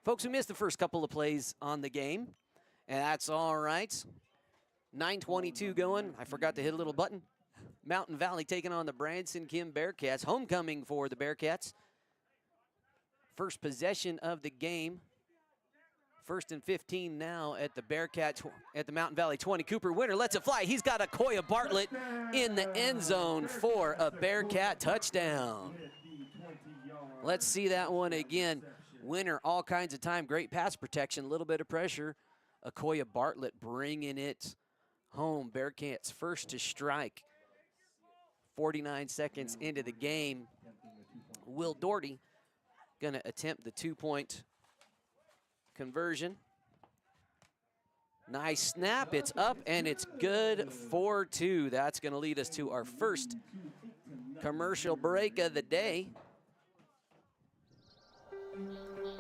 Folks, we missed the first couple of plays on the game, and that's all right. 9:22 going. I forgot to hit a little button. Mountain Valley taking on the Branson Kim Bearcats. Homecoming for the Bearcats. First possession of the game. 1st and 15 now at the Mountain Valley 20. Cooper Winter lets it fly. He's got Akoya Bartlett in the end zone for a Bearcat touchdown. Let's see that one again. Winter all kinds of time. Great pass protection, a little bit of pressure. Akoya Bartlett bringing it home. Bearcats first to strike. 49 seconds into the game. Will Doherty going to attempt the 2-point conversion. Nice snap. It's up and it's good for 2. That's going to lead us to our first commercial break of the day.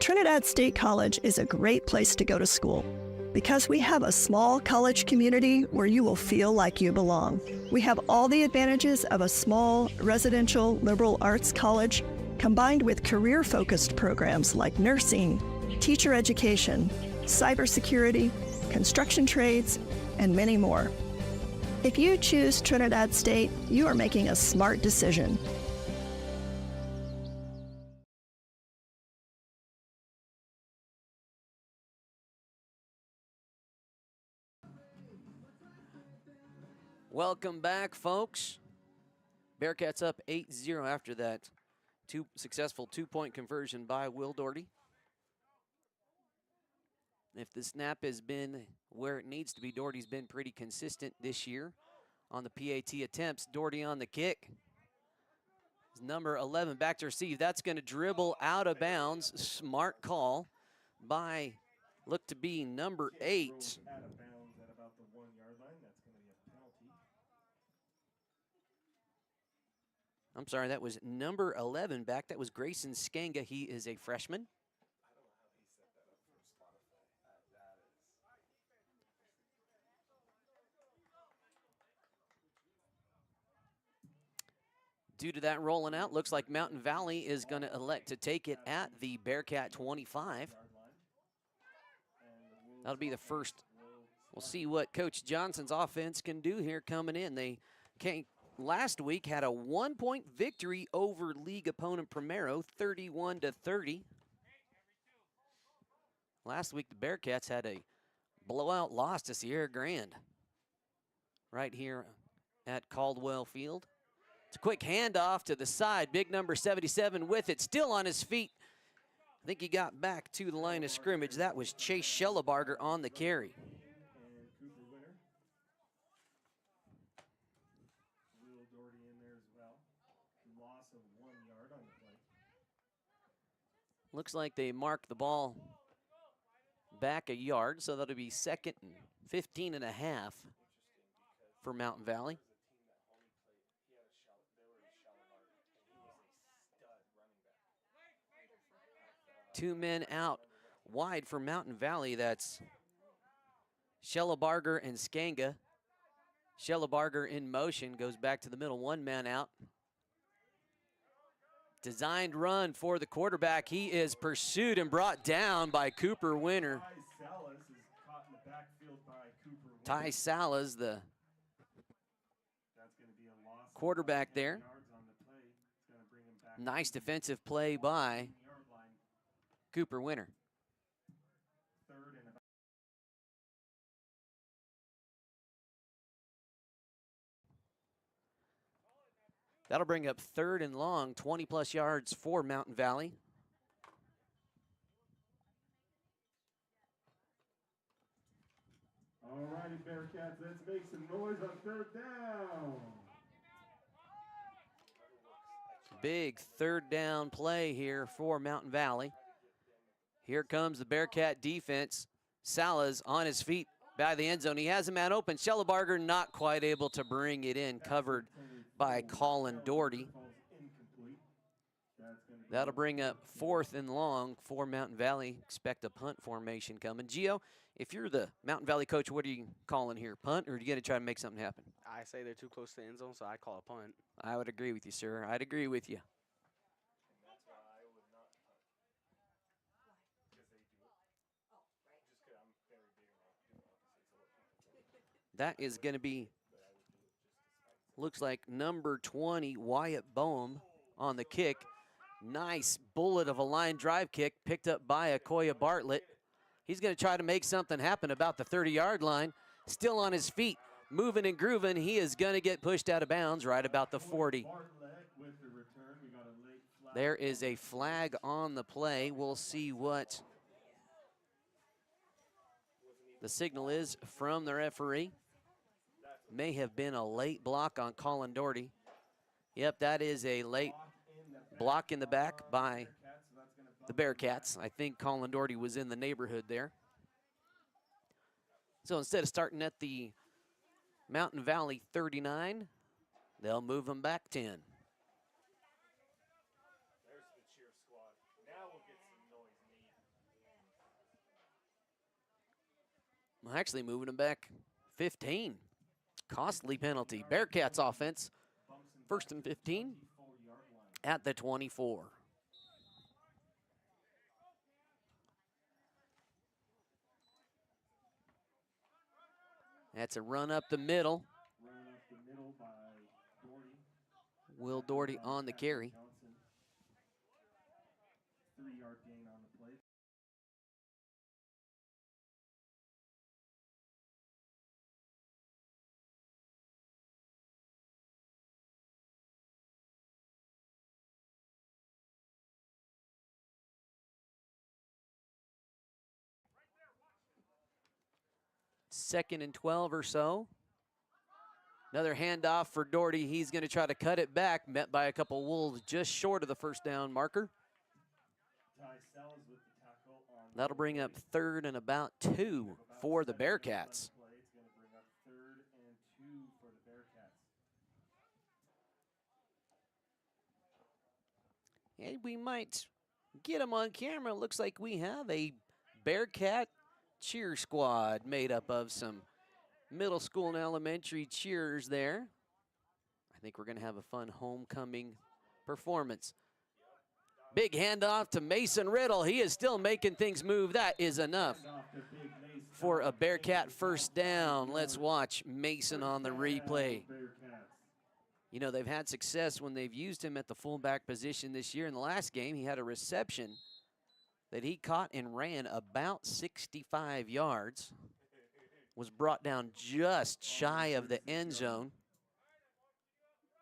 Trinidad State College is a great place to go to school because we have a small college community where you will feel like you belong. We have all the advantages of a small residential liberal arts college combined with career-focused programs like nursing, teacher education, cybersecurity, construction trades, and many more. If you choose Trinidad State, you are making a smart decision. Welcome back, folks. Bearcats up 8-0 after that successful 2-point conversion by Will Doherty. If the snap has been where it needs to be, Doherty's been pretty consistent this year on the PAT attempts. Doherty on the kick. Number 11 back to receive. That's going to dribble out of bounds. Smart call by, look to be number 8. I'm sorry, that was number 11 back. That was Grayson Skanga. He is a freshman. Due to that rolling out, looks like Mountain Valley is going to elect to take it at the Bearcat 25. That'll be the first. We'll see what Coach Johnson's offense can do here coming in. They last week had a 1-point victory over league opponent Primero, 31-30. Last week, the Bearcats had a blowout loss to Sierra Grande right here at Caldwell Field. It's a quick handoff to the side. Big number 77 with it, still on his feet. I think he got back to the line of scrimmage. That was Chase Schellebarger on the carry. Looks like they marked the ball back a yard, so that'll be 2nd and 15 and a half for Mountain Valley. Two men out wide for Mountain Valley. That's Schellebarger and Skanga. Schellebarger in motion, goes back to the middle. One man out. Designed run for the quarterback. He is pursued and brought down by Cooper Winter. Ty Salas, the quarterback there. Nice defensive play by Cooper Winter. That'll bring up 3rd and long, 20-plus yards for Mountain Valley. All righty, Bearcats, let's make some noise on 3rd down. Big 3rd down play here for Mountain Valley. Here comes the Bearcat defense. Salas on his feet by the end zone. He has a man open. Schellebarger not quite able to bring it in, covered by Colin Doherty. That'll bring up 4th and long for Mountain Valley. Expect a punt formation coming. Gio, if you're the Mountain Valley coach, what are you calling here? Punt, or are you going to try to make something happen? I say they're too close to the end zone, so I call a punt. I would agree with you, sir. I'd agree with you. That is going to be, looks like number 20, Wyatt Boehm on the kick. Nice bullet of a line drive kick picked up by Akoya Bartlett. He's going to try to make something happen about the 30-yard line. Still on his feet, moving and grooving. He is going to get pushed out of bounds right about the 40. There is a flag on the play. We'll see what the signal is from the referee. May have been a late block on Colin Doherty. Yep, that is a late block in the back by the Bearcats. I think Colin Doherty was in the neighborhood there. So instead of starting at the Mountain Valley 39, they'll move them back 10. Well, actually moving them back 15. Costly penalty. Bearcats offense, 1st and 15 at the 24. That's a run up the middle. Will Doherty on the carry. 3-yard gain on the play. Second and 12 or so. Another handoff for Doherty. He's going to try to cut it back, met by a couple Wolves just short of the first down marker. That'll bring up 3rd and about 2 for the Bearcats. And we might get them on camera. Looks like we have a Bearcat cheer squad made up of some middle school and elementary cheers there. I think we're going to have a fun homecoming performance. Big handoff to Mason Riddle. He is still making things move. That is enough for a Bearcat first down. Let's watch Mason on the replay. You know, they've had success when they've used him at the fullback position this year. In the last game, he had a reception that he caught and ran about 65 yards. Was brought down just shy of the end zone.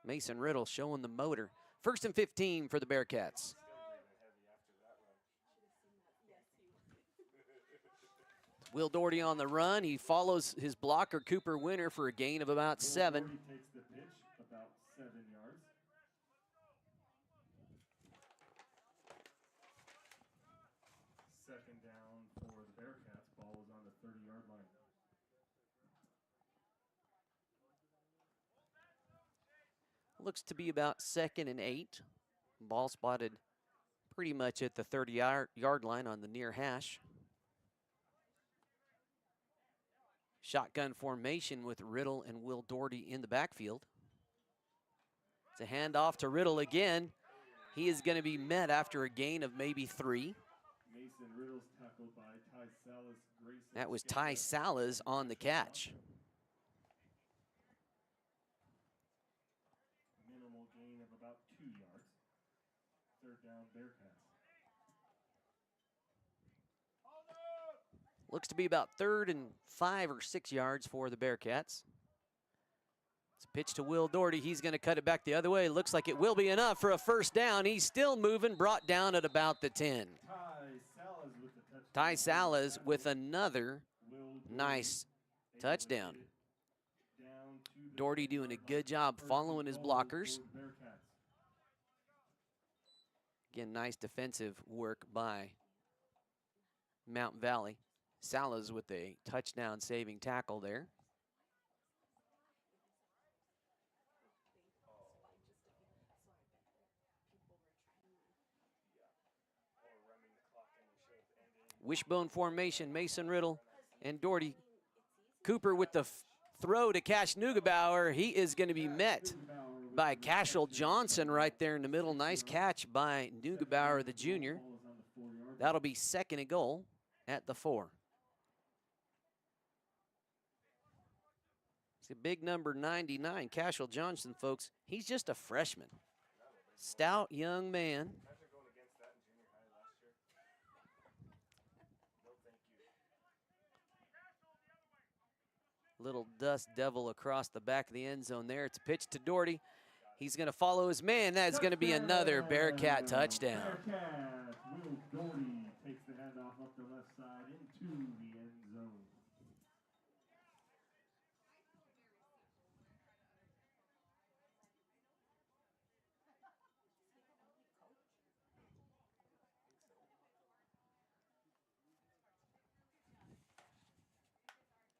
Mason Riddle showing the motor. 1st and 15 for the Bearcats. Will Doherty on the run. He follows his blocker, Cooper Winter, for a gain of about 7. Takes the pitch about 7 yards. Second down for the Bearcats. Ball is on the 30-yard line. Looks to be about 2nd and 8. Ball spotted pretty much at the 30-yard line on the near hash. Shotgun formation with Riddle and Will Doherty in the backfield. It's a handoff to Riddle again. He is going to be met after a gain of maybe 3. Mason Riddle's tackled by Ty Salas. That was Ty Salas on the catch. Minimal gain of about 2 yards. 3rd down Bearcats. Looks to be about 3rd and 5 or 6 yards for the Bearcats. It's a pitch to Will Doherty. He's going to cut it back the other way. Looks like it will be enough for a first down. He's still moving, brought down at about the 10. Ty Salas with another nice touchdown. Doherty doing a good job following his blockers. Again, nice defensive work by Mountain Valley. Salas with a touchdown saving tackle there. Wishbone formation, Mason Riddle and Doherty. Cooper with the throw to Cash Neugebauer. He is going to be met by Cashel Johnson right there in the middle. Nice catch by Neugebauer, the junior. That'll be 2nd and goal at the 4. It's a big number 99, Cashel Johnson, folks. He's just a freshman. Stout young man. Little dust devil across the back of the end zone there. It's a pitch to Doherty. He's going to follow his man. That's going to be another Bearcat touchdown. Bearcat. Will Doherty takes the handoff up the left side into the end zone.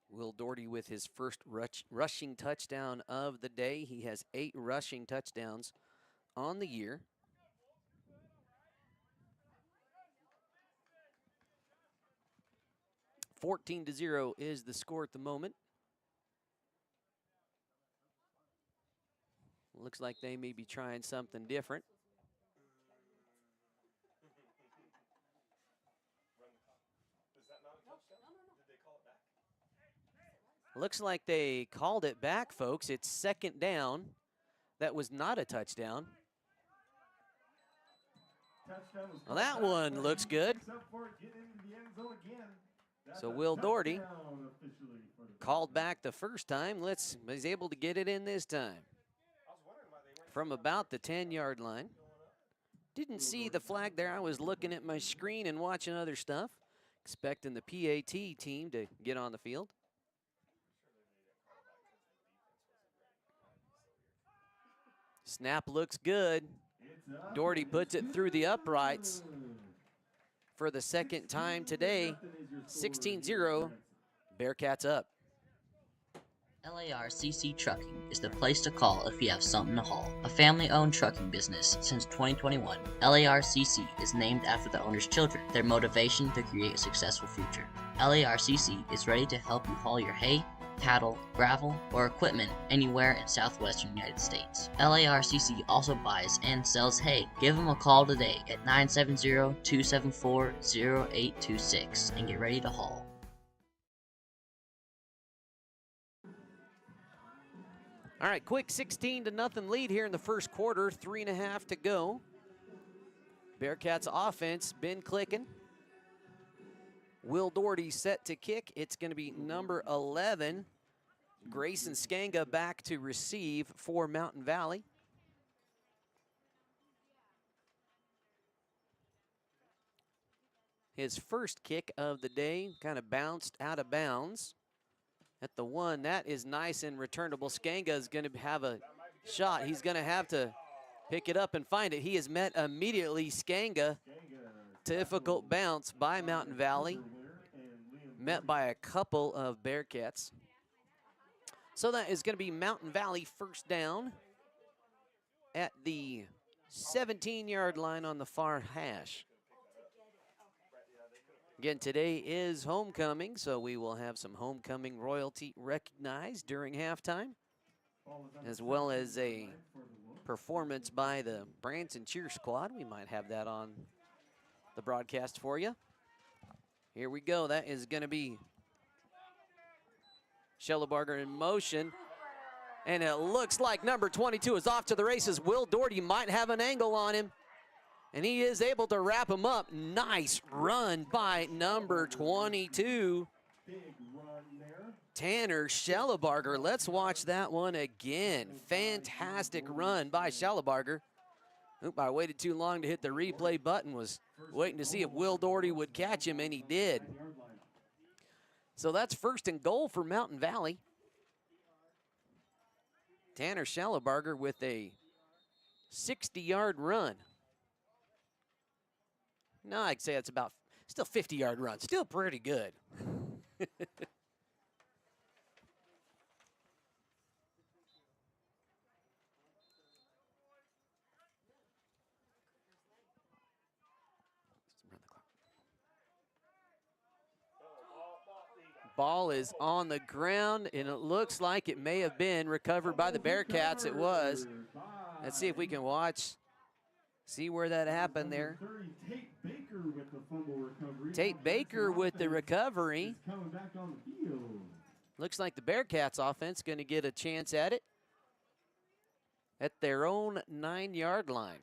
Will Doherty with his first rushing touchdown of the day. He has 8 rushing touchdowns on the year. (14-0) is the score at the moment. Looks like they may be trying something different. Looks like they called it back, folks. It's second down. That was not a touchdown. Well, that one looks good. So Will Doherty called back the first time. He's able to get it in this time. From about the 10-yard line. Didn't see the flag there. I was looking at my screen and watching other stuff. Expecting the PAT team to get on the field. Snap looks good. Doherty puts it through the uprights for the second time today. 16-0, Bearcats up. LARCC Trucking is the place to call if you have something to haul. A family-owned trucking business since 2021, LARCC is named after the owner's children, their motivation to create a successful future. LARCC is ready to help you haul your hay, cattle, gravel, or equipment anywhere in southwestern United States. LARCC also buys and sells hay. Give them a call today at 970-274-0826 and get ready to haul. All right, quick 16-0 lead here in the first quarter, 3.5 to go. Bearcats offense been clicking. Will Doherty set to kick. It's going to be number 11. Grayson Skanga back to receive for Mountain Valley. His first kick of the day kind of bounced out of bounds at the 1. That is nice and returnable. Skanga is going to have a shot. He's going to have to pick it up and find it. He is met immediately. Skanga, difficult bounce by Mountain Valley. Met by a couple of Bearcats. So that is going to be Mountain Valley first down at the 17-yard line on the far hash. Again, today is homecoming, so we will have some homecoming royalty recognized during halftime, as well as a performance by the Branson cheer squad. We might have that on the broadcast for you. Here we go. That is going to be Schellebarger in motion. And it looks like number 22 is off to the races. Will Doherty might have an angle on him. And he is able to wrap him up. Nice run by number 22. Tanner Schellebarger. Let's watch that one again. Fantastic run by Schellebarger. Oop, I waited too long to hit the replay button. Was waiting to see if Will Doherty would catch him, and he did. So that's first and goal for Mountain Valley. Tanner Schellebarger with a 60-yard run. No, I'd say it's about still 50-yard run. Still pretty good. Ball is on the ground, and it looks like it may have been recovered by the Bearcats. It was. Let's see if we can watch, see where that happened there. Tate Baker with the recovery. Coming back on the field. Looks like the Bearcats offense going to get a chance at it at their own 9-yard line.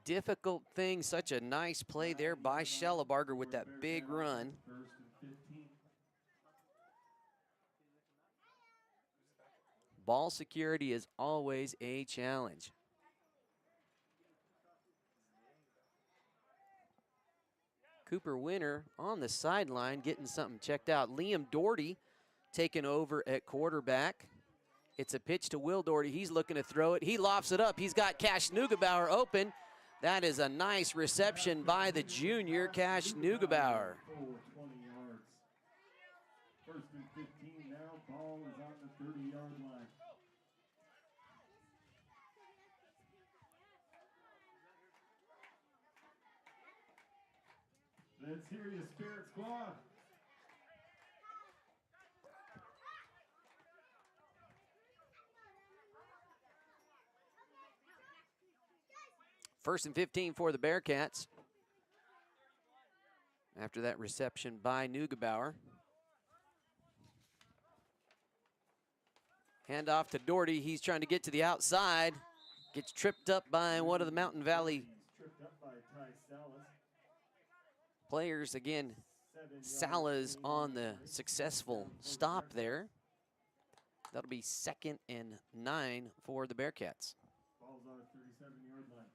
Difficult thing, such a nice play there by Schellebarger with that big run. First and 15. Ball security is always a challenge. Cooper Winter on the sideline getting something checked out. Liam Doherty taking over at quarterback. It's a pitch to Will Doherty. He's looking to throw it. He lofts it up. He's got Cash Neugebauer open. That is a nice reception by the junior, Cash Neugebauer. 20 yards. First and 15 now. Ball is on the 30-yard line. Let's hear you, Spirit Squad. First and 15 for the Bearcats. After that reception by Neugebauer. Handoff to Doherty. He's trying to get to the outside. Gets tripped up by one of the Mountain Valley Tripped up by Ty Salas. players. Again, Salas on the successful stop there. That'll be 2nd and 9 for the Bearcats. Ball's on the 37-yard line.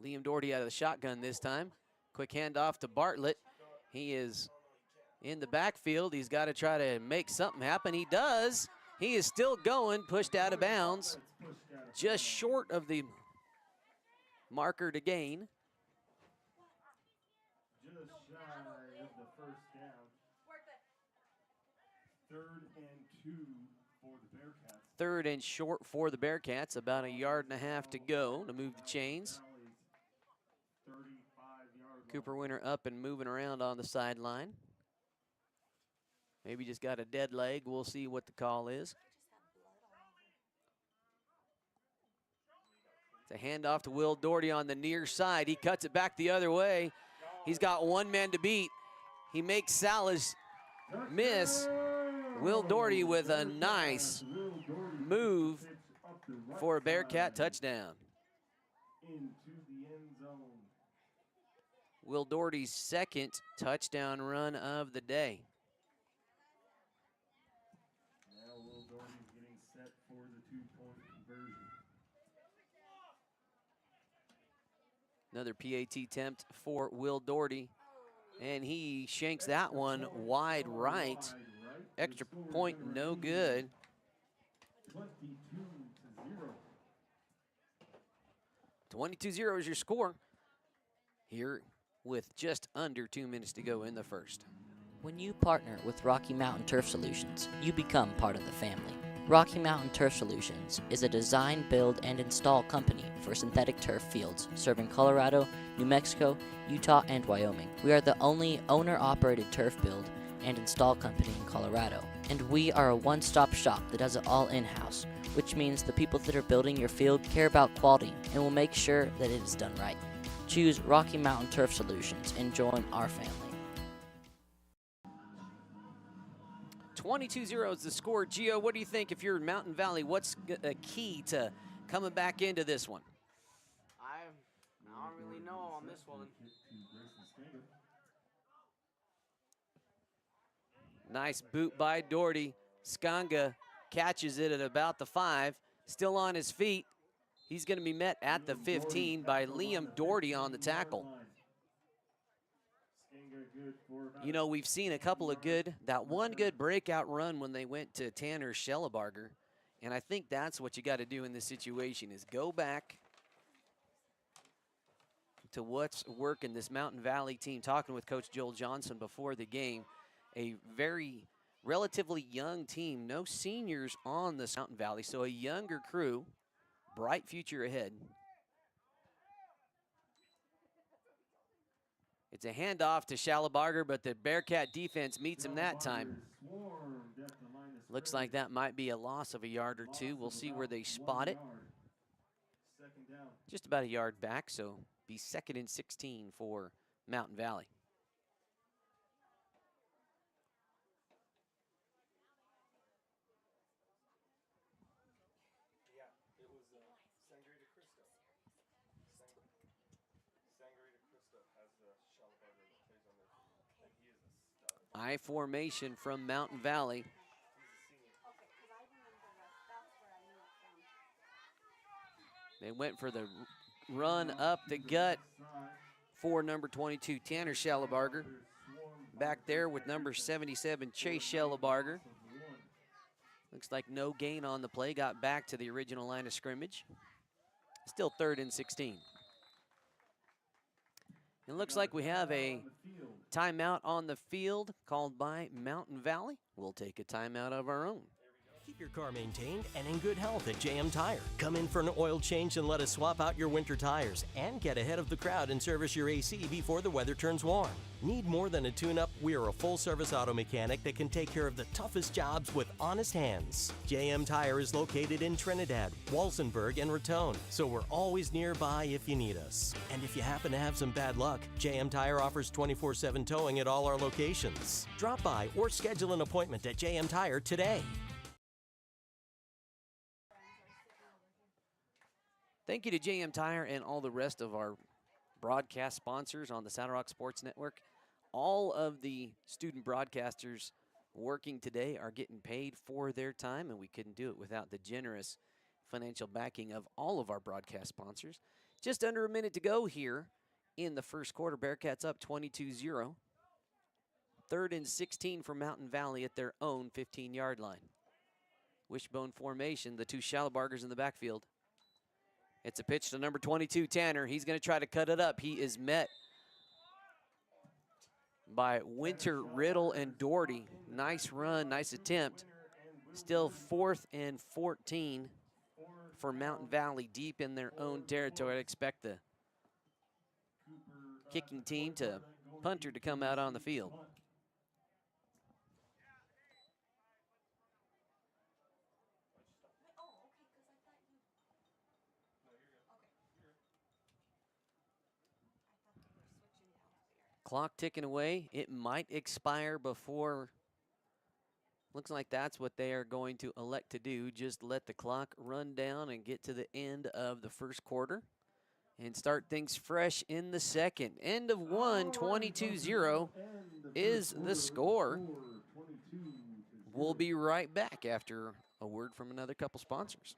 Liam Doherty out of the shotgun this time. Quick handoff to Bartlett. He is in the backfield. He's got to try to make something happen. He does. He is still going, pushed out of bounds. Just short of the marker to gain. Just shy of the first down. 3rd and 2 for the Bearcats. 3rd and short for the Bearcats. About 1.5 yards to go to move the chains. 35-yard Cooper Winter up and moving around on the sideline. Maybe just got a dead leg. We'll see what the call is. It's a handoff to Will Doherty on the near side. He cuts it back the other way. He's got one man to beat. He makes Salas miss. Will Doherty with a nice move for a Bearcat touchdown. into the end zone. Will Doherty's 2nd touchdown run of the day. Now Will Doherty's getting set for the 2-point conversion. Another PAT attempt for Will Doherty. And he shanks that one wide right. Extra point, no good. 22-0. 22-0 is your score here with just under 2 minutes to go in the first. When you partner with Rocky Mountain Turf Solutions, you become part of the family. Rocky Mountain Turf Solutions is a design, build, and install company for synthetic turf fields serving Colorado, New Mexico, Utah, and Wyoming. We are the only owner-operated turf build and install company in Colorado, and we are a one-stop shop that does it all in-house, which means the people that are building your field care about quality and will make sure that it is done right. Choose Rocky Mountain Turf Solutions and join our family. 22-0 is the score. Gio, what do you think if you're in Mountain Valley? What's a key to coming back into this one? I don't really know on this one. Nice boot by Doherty. Skanga catches it at about the 5. Still on his feet. He's going to be met at the 15 by Liam Doherty on the tackle. You know, we've seen a couple of that one good breakout run when they went to Tanner Schellebarger. And I think that's what you got to do in this situation is go back to what's working this Mountain Valley team. Talking with Coach Joel Johnson before the game, a very relatively young team, no seniors on this Mountain Valley, so a younger crew, bright future ahead. It's a handoff to Schellebarger, but the Bearcat defense meets him that time. Looks like that might be a loss of a yard or two. We'll see where they spot it. 2nd down. just about a yard back, so be 2nd and 16 for Mountain Valley. I formation from Mountain Valley. They went for the run up the gut for number 22, Tanner Schellebarger. Back there with number 77, Chase Schellebarger. Looks like no gain on the play. Got back to the original line of scrimmage. Still 3rd and 16. It looks like we have a timeout on the field called by Mountain Valley. We'll take a timeout of our own. Keep your car maintained and in good health at JM Tire. Come in for an oil change and let us swap out your winter tires. And get ahead of the crowd and service your AC before the weather turns warm. Need more than a tune-up? We are a full-service auto mechanic that can take care of the toughest jobs with honest hands. JM Tire is located in Trinidad, Walsenburg, and Raton, so we're always nearby if you need us. And if you happen to have some bad luck, JM Tire offers 24/7 towing at all our locations. Drop by or schedule an appointment at JM Tire today. Thank you to JM Tire and all the rest of our broadcast sponsors on the Saddle Rock Sports Network. All of the student broadcasters working today are getting paid for their time, and we couldn't do it without the generous financial backing of all of our broadcast sponsors. Just under a minute to go here in the first quarter. Bearcats up 22-0. 3rd and 16 for Mountain Valley at their own 15-yard line. Wishbone formation, the two Schellebargers in the backfield. It's a pitch to number 22, Tanner. He's going to try to cut it up. He is met by Winter, Riddle, and Doherty. Nice run, nice attempt. Still 4th and 14 for Mountain Valley, deep in their own territory. I'd expect the kicking team to punter to come out on the field. Clock ticking away. It might expire before. Looks like that's what they are going to elect to do. Just let the clock run down and get to the end of the first quarter and start things fresh in the second. End of one, 22-0 is the score. We'll be right back after a word from another couple sponsors.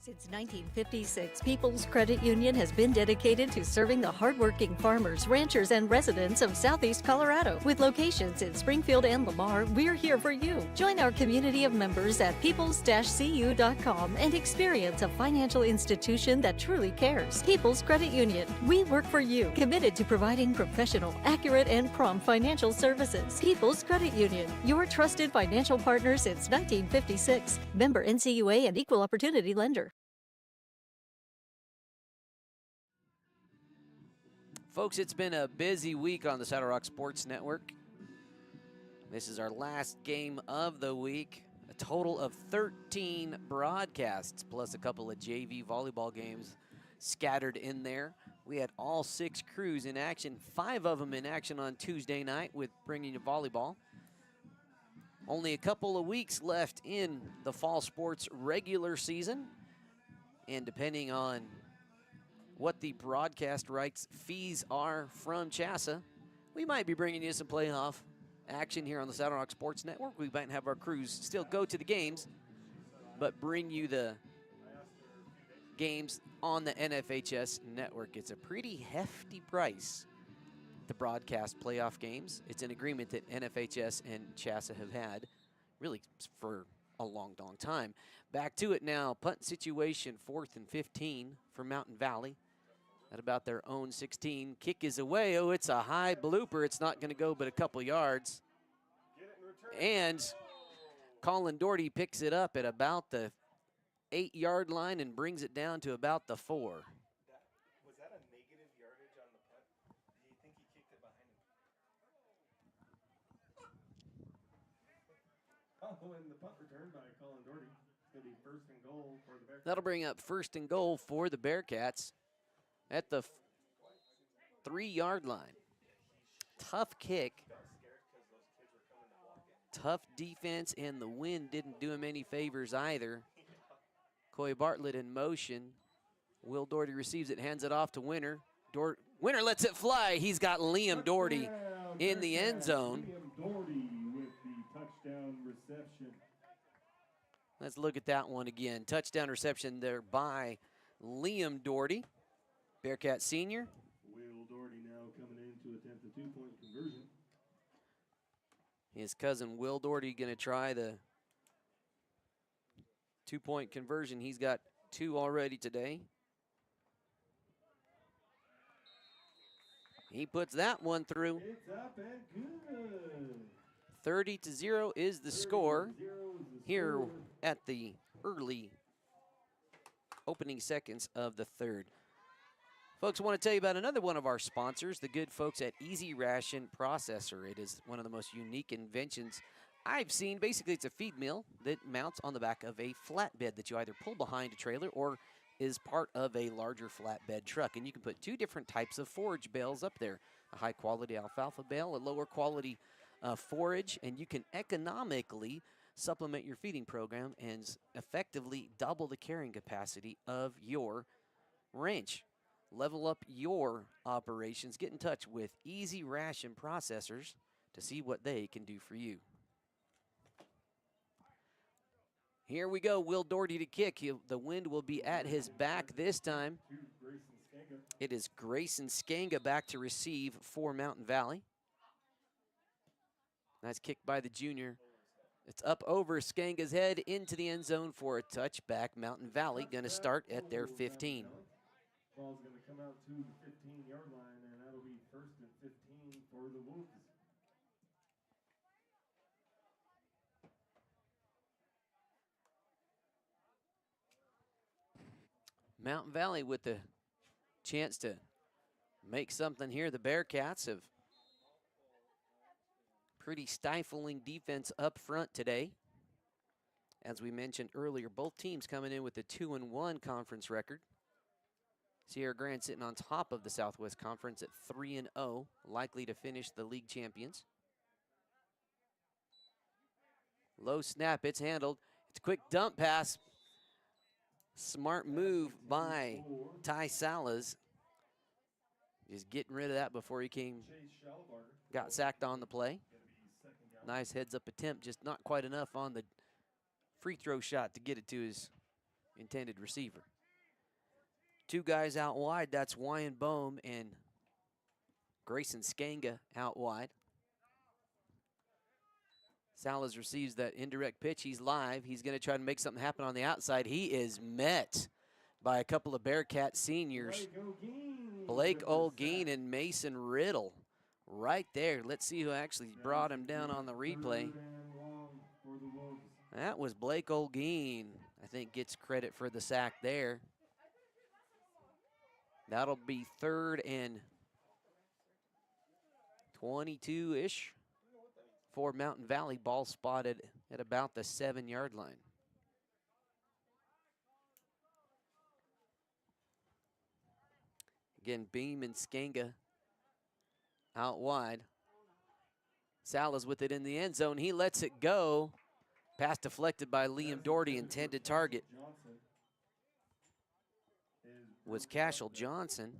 Since 1956, People's Credit Union has been dedicated to serving the hardworking farmers, ranchers, and residents of Southeast Colorado. With locations in Springfield and Lamar, we're here for you. Join our community of members at peoples-cu.com and experience a financial institution that truly cares. People's Credit Union. We work for you, committed to providing professional, accurate, and prompt financial services. People's Credit Union, your trusted financial partner since 1956. Member NCUA and Equal Opportunity Lender. Folks, it's been a busy week on the Saddle Rock Sports Network. This is our last game of the week. A total of 13 broadcasts, plus a couple of JV volleyball games scattered in there. We had all 6 crews in action, 5 of them in action on Tuesday night with bringing you volleyball. Only a couple of weeks left in the fall sports regular season. And depending on what the broadcast rights fees are from CHSAA, we might be bringing you some playoff action here on the Saddle Rock Sports Network. We might have our crews still go to the games, but bring you the games on the NFHS network. It's a pretty hefty price to broadcast playoff games. It's an agreement that NFHS and CHSAA have had really for a long, long time. Back to it now. Punt situation, 4th and 15 for Mountain Valley at about their own 16. Kick is away. Oh, it's a high blooper. It's not going to go but a couple yards. And Colin Doherty picks it up at about the 8-yard line and brings it down to about the 4. Was that a negative yardage on the punt? Do you think he kicked it behind him? Oh, and the punt returned by Colin Doherty. It's going to be first and goal for the Bearcats. That'll bring up first and goal for the Bearcats at the 3-yard line. Tough kick. Tough defense, and the wind didn't do him any favors either. Coy Bartlett in motion. Will Doherty receives it, hands it off to Winter. Winter lets it fly. He's got Liam Doherty in the end zone. Liam Doherty with the touchdown reception. Let's look at that one again. Touchdown reception there by Liam Doherty, Bearcat senior. Will Doherty now coming in to attempt a 2-point conversion. His cousin Will Doherty going to try the 2-point conversion. He's got 2 already today. He puts that one through. It's up and good. 30-0 is the score here at the early opening seconds of the third. Folks, I want to tell you about another one of our sponsors, the good folks at Easy Ration Processor. It is one of the most unique inventions I've seen. Basically, it's a feed mill that mounts on the back of a flatbed that you either pull behind a trailer or is part of a larger flatbed truck. And you can put 2 different types of forage bales up there, a high-quality alfalfa bale, a lower-quality forage, and you can economically supplement your feeding program and effectively double the carrying capacity of your ranch. Level up your operations. Get in touch with Easy Ration Processors to see what they can do for you. Here we go, Will Doherty to kick. The wind will be at his back this time. It is Grayson Skanga back to receive for Mountain Valley. Nice kick by the junior. It's up over Skanga's head into the end zone for a touchback. Mountain Valley going to start at their 15. Ball's going to come out to the 15-yard line, and that'll be first and 15 for the Wolves. Mountain Valley with the chance to make something here. The Bearcats have pretty stifling defense up front today. As we mentioned earlier, both teams coming in with a 2-1 conference record. Sierra Grande sitting on top of the Southwest Conference at 3-0, likely to finish the league champions. Low snap, it's handled. It's a quick dump pass. Smart move by Ty Salas. Just getting rid of that before he got sacked on the play. Nice heads-up attempt, just not quite enough on the free throw shot to get it to his intended receiver. 2 guys out wide, that's Wyan Bohm and Grayson Skanga out wide. Salas receives that indirect pitch. He's live. He's going to try to make something happen on the outside. He is met by a couple of Bearcat seniors, Blake Olguin and Mason Riddle, right there. Let's see who actually brought him down on the replay. That was Blake Olguin. I think gets credit for the sack there. That'll be 3rd and 22-ish. For Mountain Valley, ball spotted at about the 7-yard line. Again, Beam and Skanga out wide. Salas with it in the end zone. He lets it go. Pass deflected by Liam Doherty. Intended target was Cashel Johnson.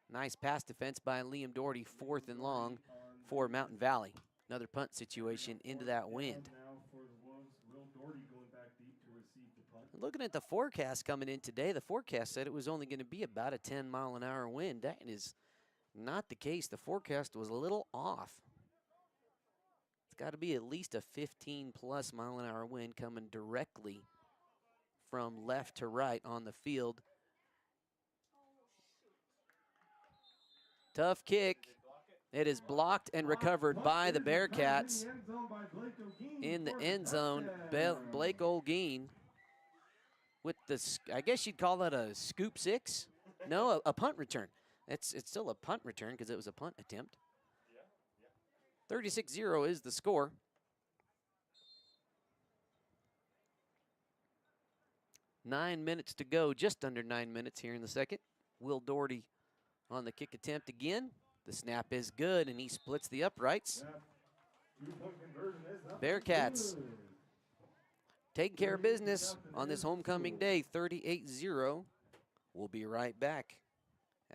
Nice pass defense by Liam Doherty. 4th and long for Mountain Valley. Another punt situation into that wind. Looking at the forecast coming in today, the forecast said it was only going to be about a 10-mile-an-hour wind. That is not the case. The forecast was a little off. It's got to be at least a 15-plus mile-an-hour wind coming directly from left to right on the field. Tough kick. It is blocked and recovered by the Bearcats in the end zone. Blake Olguin with the, I guess you'd call that a scoop 6? No, a punt return. It's still a punt return because it was a punt attempt. 36-0 is the score. 9 minutes to go, just under 9 minutes here in the second. Will Doherty on the kick attempt again. The snap is good, and he splits the uprights. Two-point conversion is up. Bearcats Good. taking care of business on this homecoming day, 38-0. We'll be right back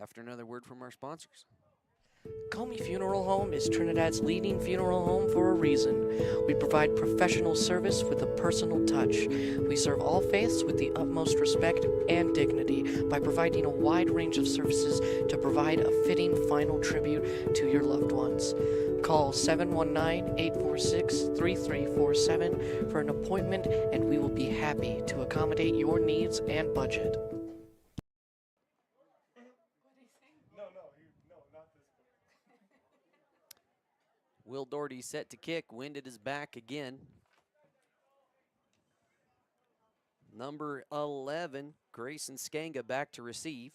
after another word from our sponsors. Comi Funeral Home is Trinidad's leading funeral home for a reason. We provide professional service with a personal touch. We serve all faiths with the utmost respect and dignity by providing a wide range of services to provide a fitting final tribute to your loved ones. Call 719-846-3347 for an appointment, and we will be happy to accommodate your needs and budget. Will Doherty set to kick. Wind at his back again. Number 11, Grayson Skanga back to receive.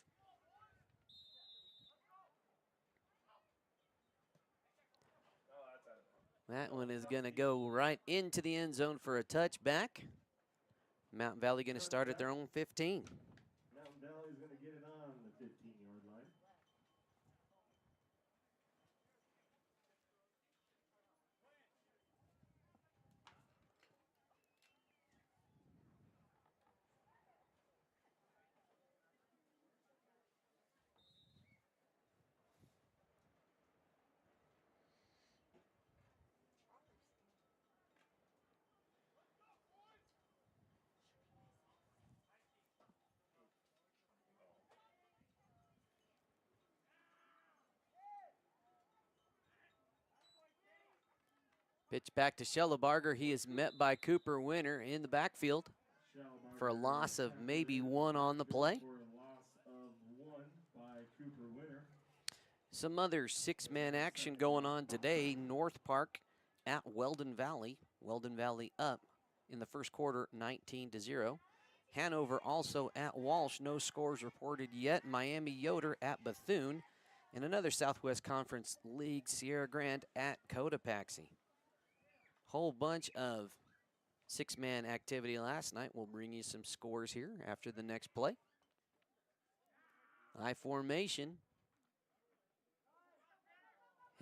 That one is going to go right into the end zone for a touchback. Mountain Valley going to start at their own 15. Mountain Valley is going to get it on the 15-yard line. Pitch back to Schellebarger. He is met by Cooper Winter in the backfield for a loss of maybe one on the play. For a loss of one by Cooper Winter. Some other six-man action going on today. North Park at Weldon Valley. Weldon Valley up in the first quarter, 19-0. Hanover also at Walsh. No scores reported yet. Miami Yoder at Bethune. And another Southwest Conference League, Sierra Grande at Cotopaxi. Whole bunch of six-man activity last night. We'll bring you some scores here after the next play. I formation.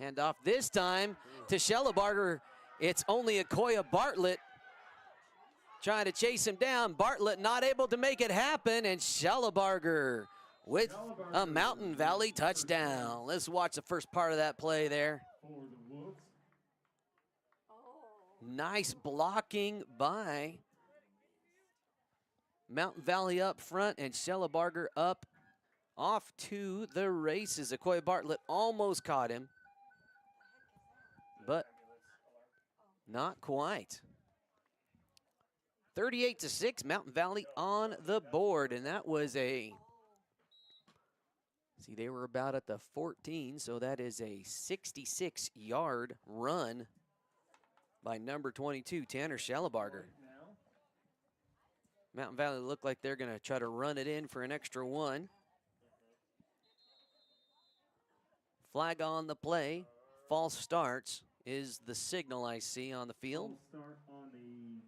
Handoff this time to Schellebarger. It's only Akoya Bartlett trying to chase him down. Bartlett not able to make it happen, and Schellebarger with a Mountain Valley touchdown. Let's watch the first part of that play there. For the Wolves. Nice blocking by Mountain Valley up front, and Schellebarger up off to the races. Akoya Bartlett almost caught him, but not quite. 38-6, Mountain Valley on the board, and that was a, see, they were about at the 14, so that is a 66-yard run by number 22, Tanner Schellebarger. Mountain Valley look like they're going to try to run it in for an extra one. Flag on the play. False starts is the signal I see on the field. Start on the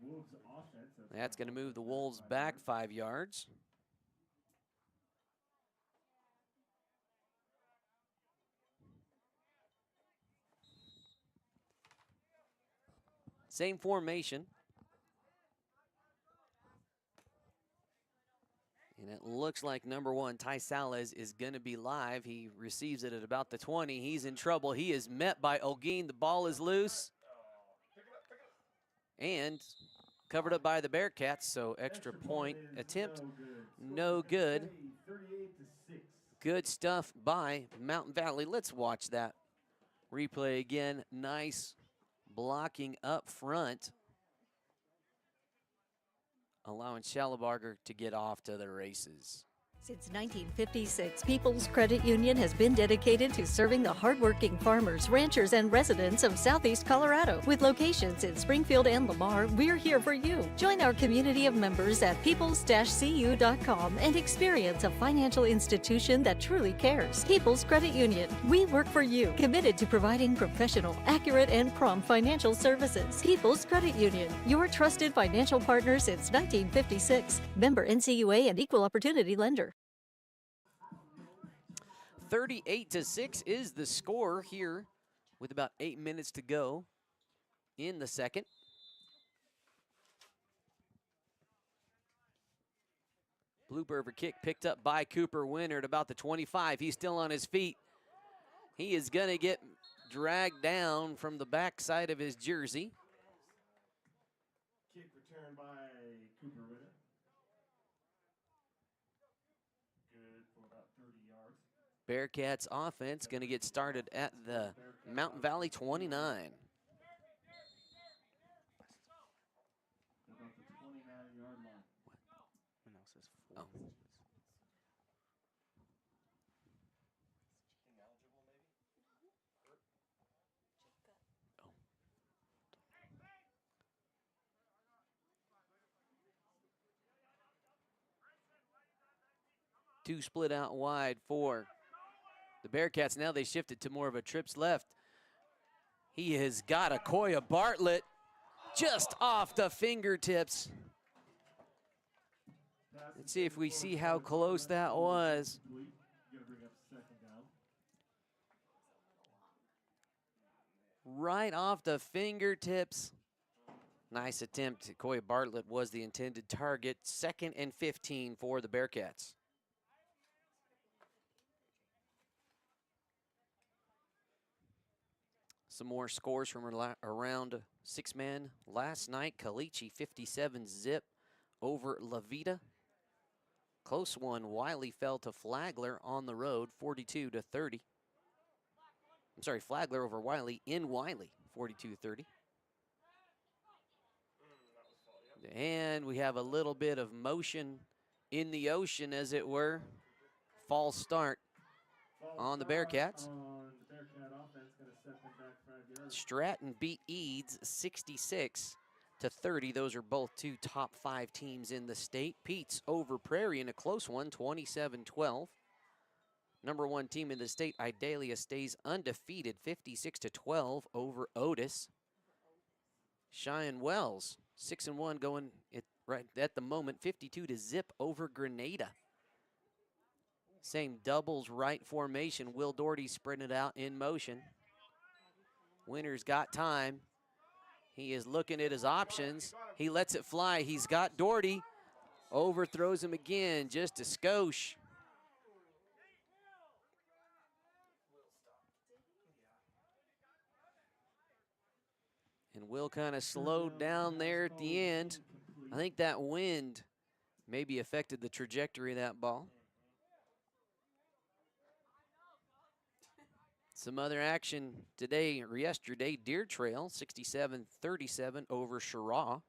Wolves offense. That's going to move the Wolves back 5 yards. Same formation. And it looks like number 1, Ty Salas, is going to be live. He receives it at about the 20. He's in trouble. He is met by Olguin. The ball is loose. And covered up by the Bearcats, so extra point attempt. No good. 38-6. Good stuff by Mountain Valley. Let's watch that replay again. Nice blocking up front, allowing Schellebarger to get off to the races. Since 1956, People's Credit Union has been dedicated to serving the hardworking farmers, ranchers, and residents of Southeast Colorado. With locations in Springfield and Lamar, we're here for you. Join our community of members at peoples-cu.com and experience a financial institution that truly cares. People's Credit Union. We work for you, committed to providing professional, accurate, and prompt financial services. People's Credit Union, your trusted financial partner since 1956. Member NCUA and Equal Opportunity Lender. 38-6 is the score here with about 8 minutes to go in the second. Bluebird kick picked up by Cooper Winter at about the 25. He's still on his feet. He is going to get dragged down from the backside of his jersey. Kick return by Cooper Winter. Good for about 30 yards. Bearcats offense going to get started at the Mountain Valley 29. About the 29-yard line. Oh. Two split out wide for the Bearcats. Now they shifted to more of a trips left. He has got a Koya Bartlett just off the fingertips. Let's see if we see how close that was. Right off the fingertips. Nice attempt. Koya Bartlett was the intended target. 2nd and 15 for the Bearcats. Some more scores from around 6-man last night. Caliche 57 zip over La Vida. Close one. Wiley fell to Flagler on the road 42-30. I'm sorry, Flagler over Wiley in Wiley 42-30. And we have a little bit of motion in the ocean, as it were. False start on the Bearcats. Stratton beat Eads 66-30. Those are both two top 5 teams in the state. Pete's over Prairie in a close one, 27-12. Number 1 team in the state, Idalia, stays undefeated, 56-12 over Otis. Cheyenne Wells, 6-1, going right at the moment, 52-0 over Grenada. Same doubles right formation. Will Doherty spreading it out in motion. Winter's got time. He is looking at his options. He lets it fly. He's got Doherty. Overthrows him again, just a skosh. And Will kind of slowed down there at the end. I think that wind maybe affected the trajectory of that ball. Some other action today or yesterday. Deer Trail 67-37 over Cheraw.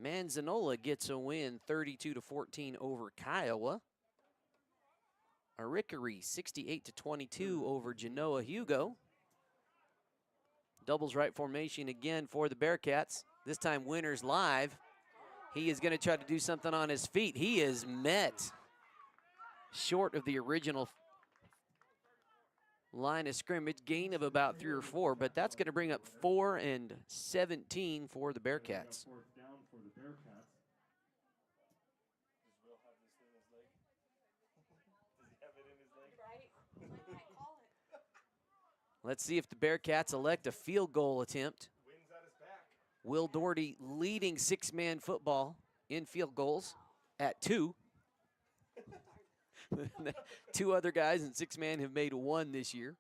Manzanola gets a win 32-14 over Kiowa. Arickaree 68-22 over Genoa Hugo. Doubles right formation again for the Bearcats. This time Winter's live. He is going to try to do something on his feet. He is met short of the original line of scrimmage, gain of about 3 or 4, but that's going to bring up 4th and 17 for the Bearcats. Let's see if the Bearcats elect a field goal attempt. Will Doherty leading 6-man football in field goals at 2. 2 other guys in 6-man have made 1 this year.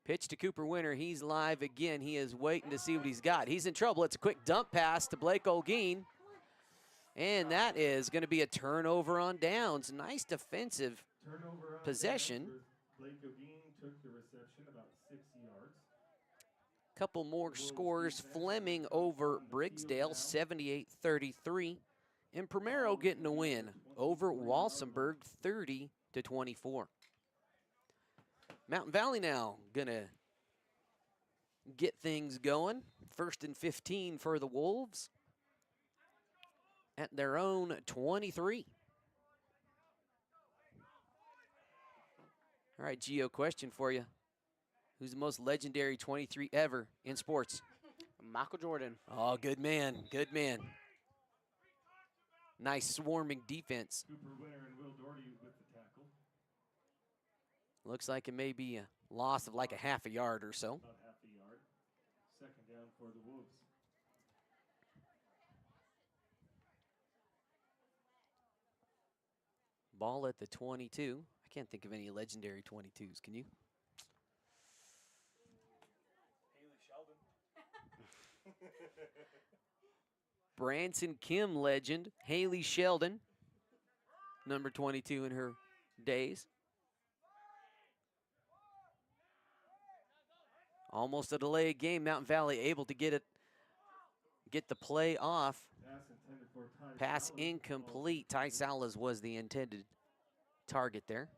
Pitch to Cooper Winter. He's live again. He is waiting to see what he's got. He's in trouble. It's a quick dump pass to Blake Olguin. And that is going to be a turnover on downs. Nice defensive possession. Blake Olguin took the reception about 6 yards. Couple more scores. Fleming over Briggsdale, 78-33. And Primero getting a win over Walsenburg, 30-24. Mountain Valley now gonna get things going. 1st and 15 for the Wolves at their own 23. All right, Gio, question for you. Who's the most legendary 23 ever in sports? Michael Jordan. Oh, good man, good man. Nice swarming defense. Cooper Winter and Will Doherty with the tackle. Looks like it may be a loss of like a half a yard or so. About half a yard. 2nd down for the Wolves. Ball at the 22. I can't think of any legendary 22s, can you? Branson Kim legend, Haley Sheldon, number 22 in her days. Almost a delayed game. Mountain Valley able to get the play off. Pass incomplete. Ty Salas was the intended target there.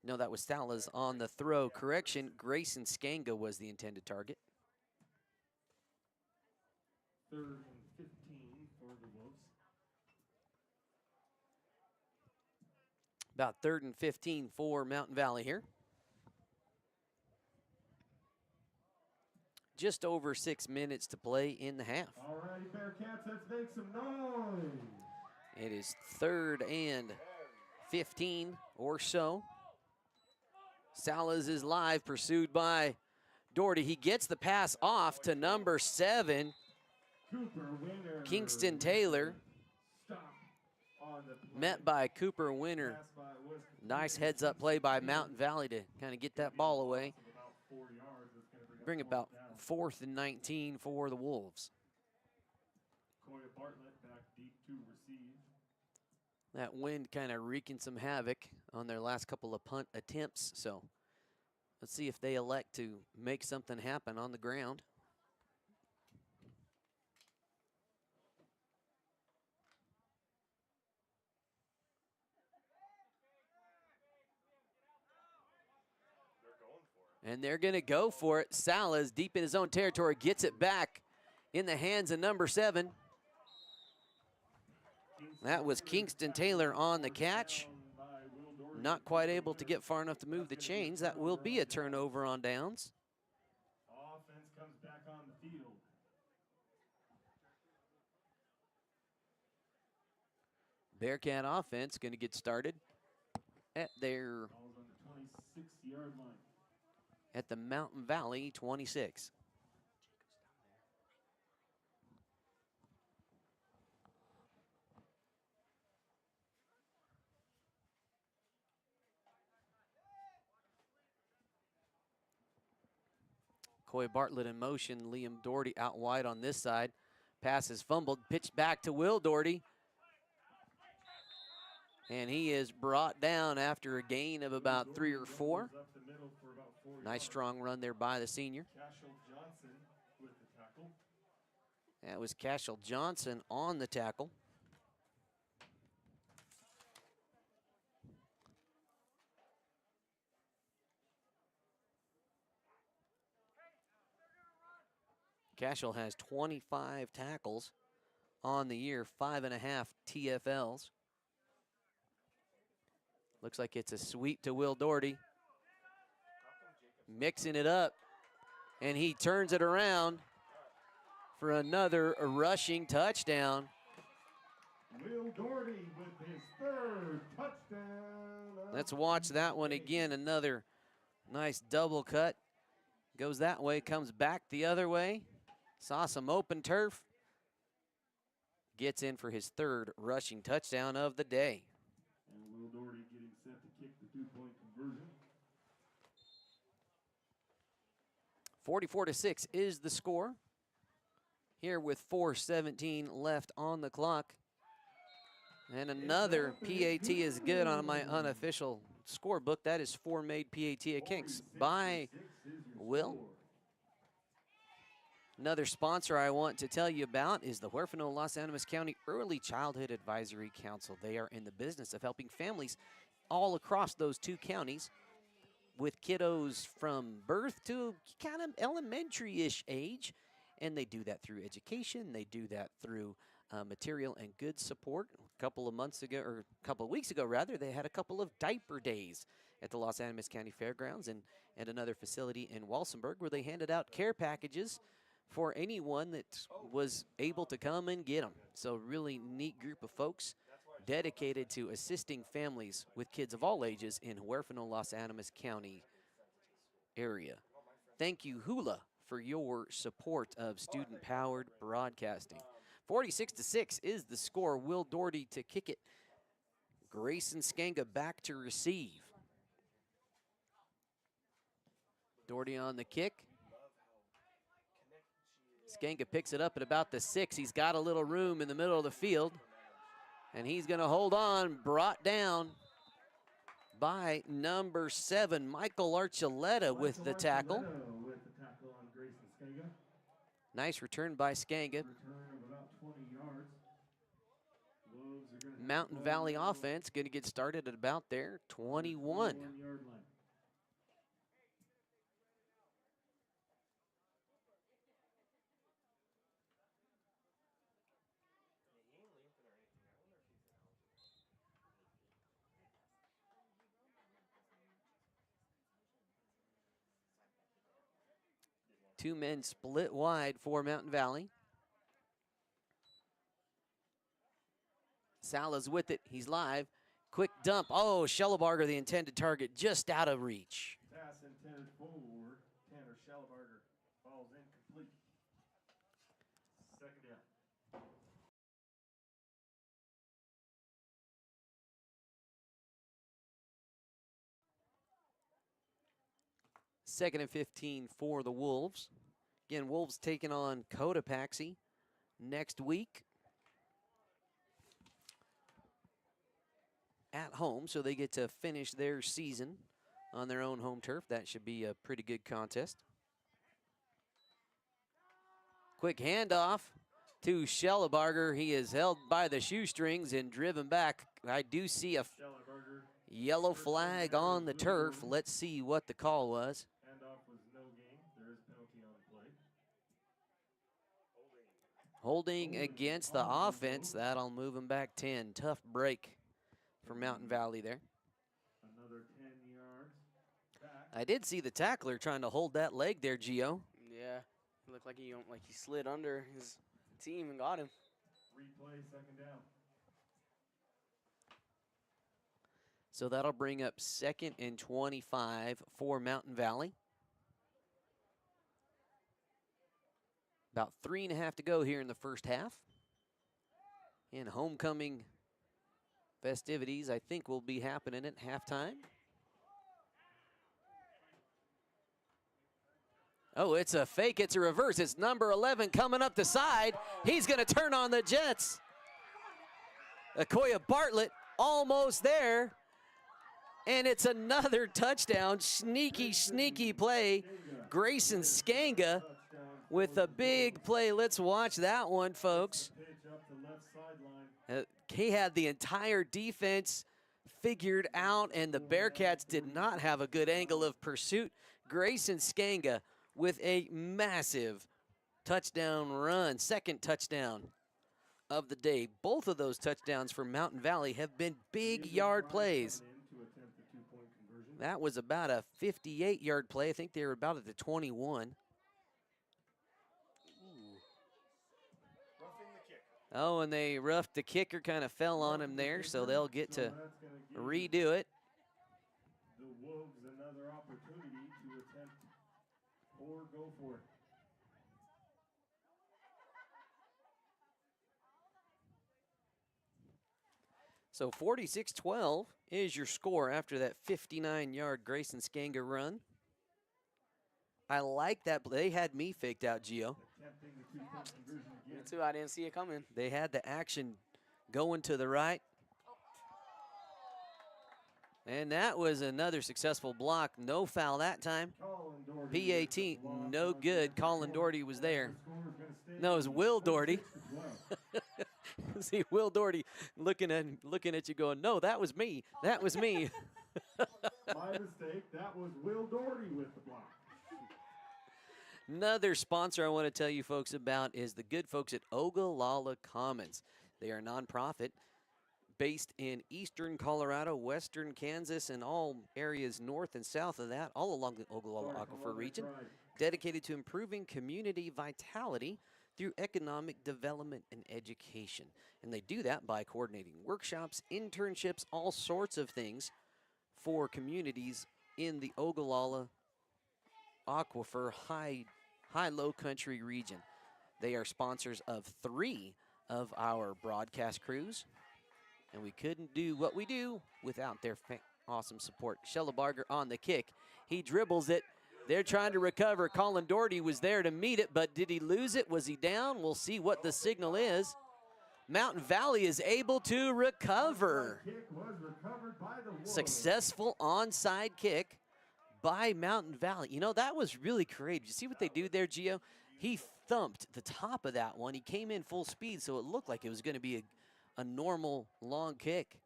No, that was Salas on the throw. Correction, Grayson Skanga was the intended target. 3rd and 15 for the Wolves. About 3rd and 15 for Mountain Valley here. Just over 6 minutes to play in the half. All righty, Bearcats, let's make some noise. It is 3rd and 15 or so. Salas is live, pursued by Doherty. He gets the pass off to number 7, Cooper Winter. Kingston Taylor. Stop on the play. Met by Cooper Winter. Pass by was Nice heads-up play by Mountain Valley to kind of get that ball away. about 4 yards. It's gonna Bring up about fourth down. 4th and 19 for the Wolves. Coy Bartlett back deep to receive. That wind kind of wreaking some havoc on their last couple of punt attempts, so let's see if they elect to make something happen on the ground. And they're going to go for it. Salas, deep in his own territory, gets it back in the hands of number 7. That was Kingston Taylor on the catch. Not quite able to get far enough to move the chains. That will be a turnover on downs. Offense comes back on the field. Bearcat offense going to get started at their Ball's on the 26-yard line. at the Mountain Valley 26. Coy Bartlett in motion, Liam Doherty out wide on this side. Pass is fumbled, pitched back to Will Doherty. And he is brought down after a gain of about 3 or 4. Up the middle for about 4 Nice yards. strong run there by the senior. Cashel Johnson with the tackle. That was Cashel Johnson on the tackle. Cashel has 25 tackles on the year, 5.5 TFLs. Looks like it's a sweep to Will Doherty. Mixing it up, and he turns it around for another rushing touchdown. Will Doherty with his 3rd touchdown. Let's watch that one again. Another nice double cut. Goes that way, comes back the other way. Saw some open turf. Gets in for his 3rd rushing touchdown of the day. And Will Doherty getting set to kick the 2-point conversion. 44-6 is the score. Here with 4:17 left on the clock. And another PAT is good on my unofficial scorebook. That is 4 made PAT kicks by Will. Another sponsor I want to tell you about is the Huerfano Los Animas County Early Childhood Advisory Council. They are in the business of helping families all across those 2 counties with kiddos from birth to kind of elementary-ish age. And they do that through education. They do that through material and goods support. A couple of months ago, or a couple of weeks ago, rather, they had a couple of diaper days at the Los Animas County Fairgrounds and another facility in Walsenburg where they handed out care packages for anyone that was able to come and get them. So really neat group of folks dedicated to assisting families with kids of all ages in Huerfano, Los Animas County area. Thank you, Hula, for your support of student-powered broadcasting. 46-6 is the score. Will Doherty to kick it. Grayson Skanga back to receive. Doherty on the kick. Skanga picks it up at about the 6. He's got a little room in the middle of the field. And he's going to hold on, brought down by number 7, Michael Archuleta with the tackle. Nice return by Skanga. Mountain Valley offense going to get started at about their 21. Two men split wide for Mountain Valley. Sala's with it. He's live. Quick dump. Oh, Schellebarger, the intended target, just out of reach. Pass intended forward. Tanner Schellebarger falls incomplete. Second down. Second and 15 for the Wolves. Again, Wolves taking on Cotopaxi next week at home, so they get to finish their season on their own home turf. That should be a pretty good contest. Quick handoff to Schellebarger. He is held by the shoestrings and driven back. I do see a yellow flag on the turf. Let's see what the call was. Handoff was no gain. There is penalty on the play. Holding against the offense. That'll move him back 10. Tough break for Mountain Valley there. Another 10 yards back. I did see the tackler trying to hold that leg there, Gio. Yeah, it looked like he slid under his team and got him. Replay, second down. So that'll bring up 2nd and 25 for Mountain Valley. About 3.5 to go here in the first half. And homecoming festivities, I think, will be happening at halftime. Oh, it's a fake, it's a reverse. It's number 11 coming up the side. He's going to turn on the Jets. Akoya Bartlett almost there. And it's another touchdown. Sneaky, sneaky play. Grayson Skanga with a big play. Let's watch that one, folks. He had the entire defense figured out, and the Bearcats did not have a good angle of pursuit. Grayson Skanga with a massive touchdown run, 2nd touchdown of the day. Both of those touchdowns for Mountain Valley have been big yard plays. That was about a 58-yard play. I think they were about at the 21. Oh, and they roughed the kicker, kind of fell on him there, so they'll get to redo it. The Wolves another opportunity to attempt or go for it. So 46-12 is your score after that 59-yard Grayson Skanga run. I like that. They had me faked out, Gio. Me too, I didn't see it coming. They had the action going to the right. And that was another successful block. No foul that time. PAT, no good. Colin Doherty was there. No, it was Will Doherty. See Will Doherty looking at you going, no, that was me. That was me. My mistake. That was Will Doherty with the block. Another sponsor I want to tell you folks about is the good folks at Ogallala Commons. They are a nonprofit based in eastern Colorado, western Kansas, and all areas north and south of that, all along the Ogallala Aquifer region, dedicated to improving community vitality through economic development and education. And they do that by coordinating workshops, internships, all sorts of things for communities in the Ogallala Aquifer high-low country region. They are sponsors of 3 of our broadcast crews, and we couldn't do what we do without their awesome support. Schellebarger on the kick. He dribbles it. They're trying to recover. Colin Doherty was there to meet it, but did he lose it? Was he down? We'll see what the signal is. Mountain Valley is able to recover. Successful onside kick by Mountain Valley. You know, that was really creative. You see what they do there, Gio? He thumped the top of that one. He came in full speed, so it looked like it was going to be a normal long kick.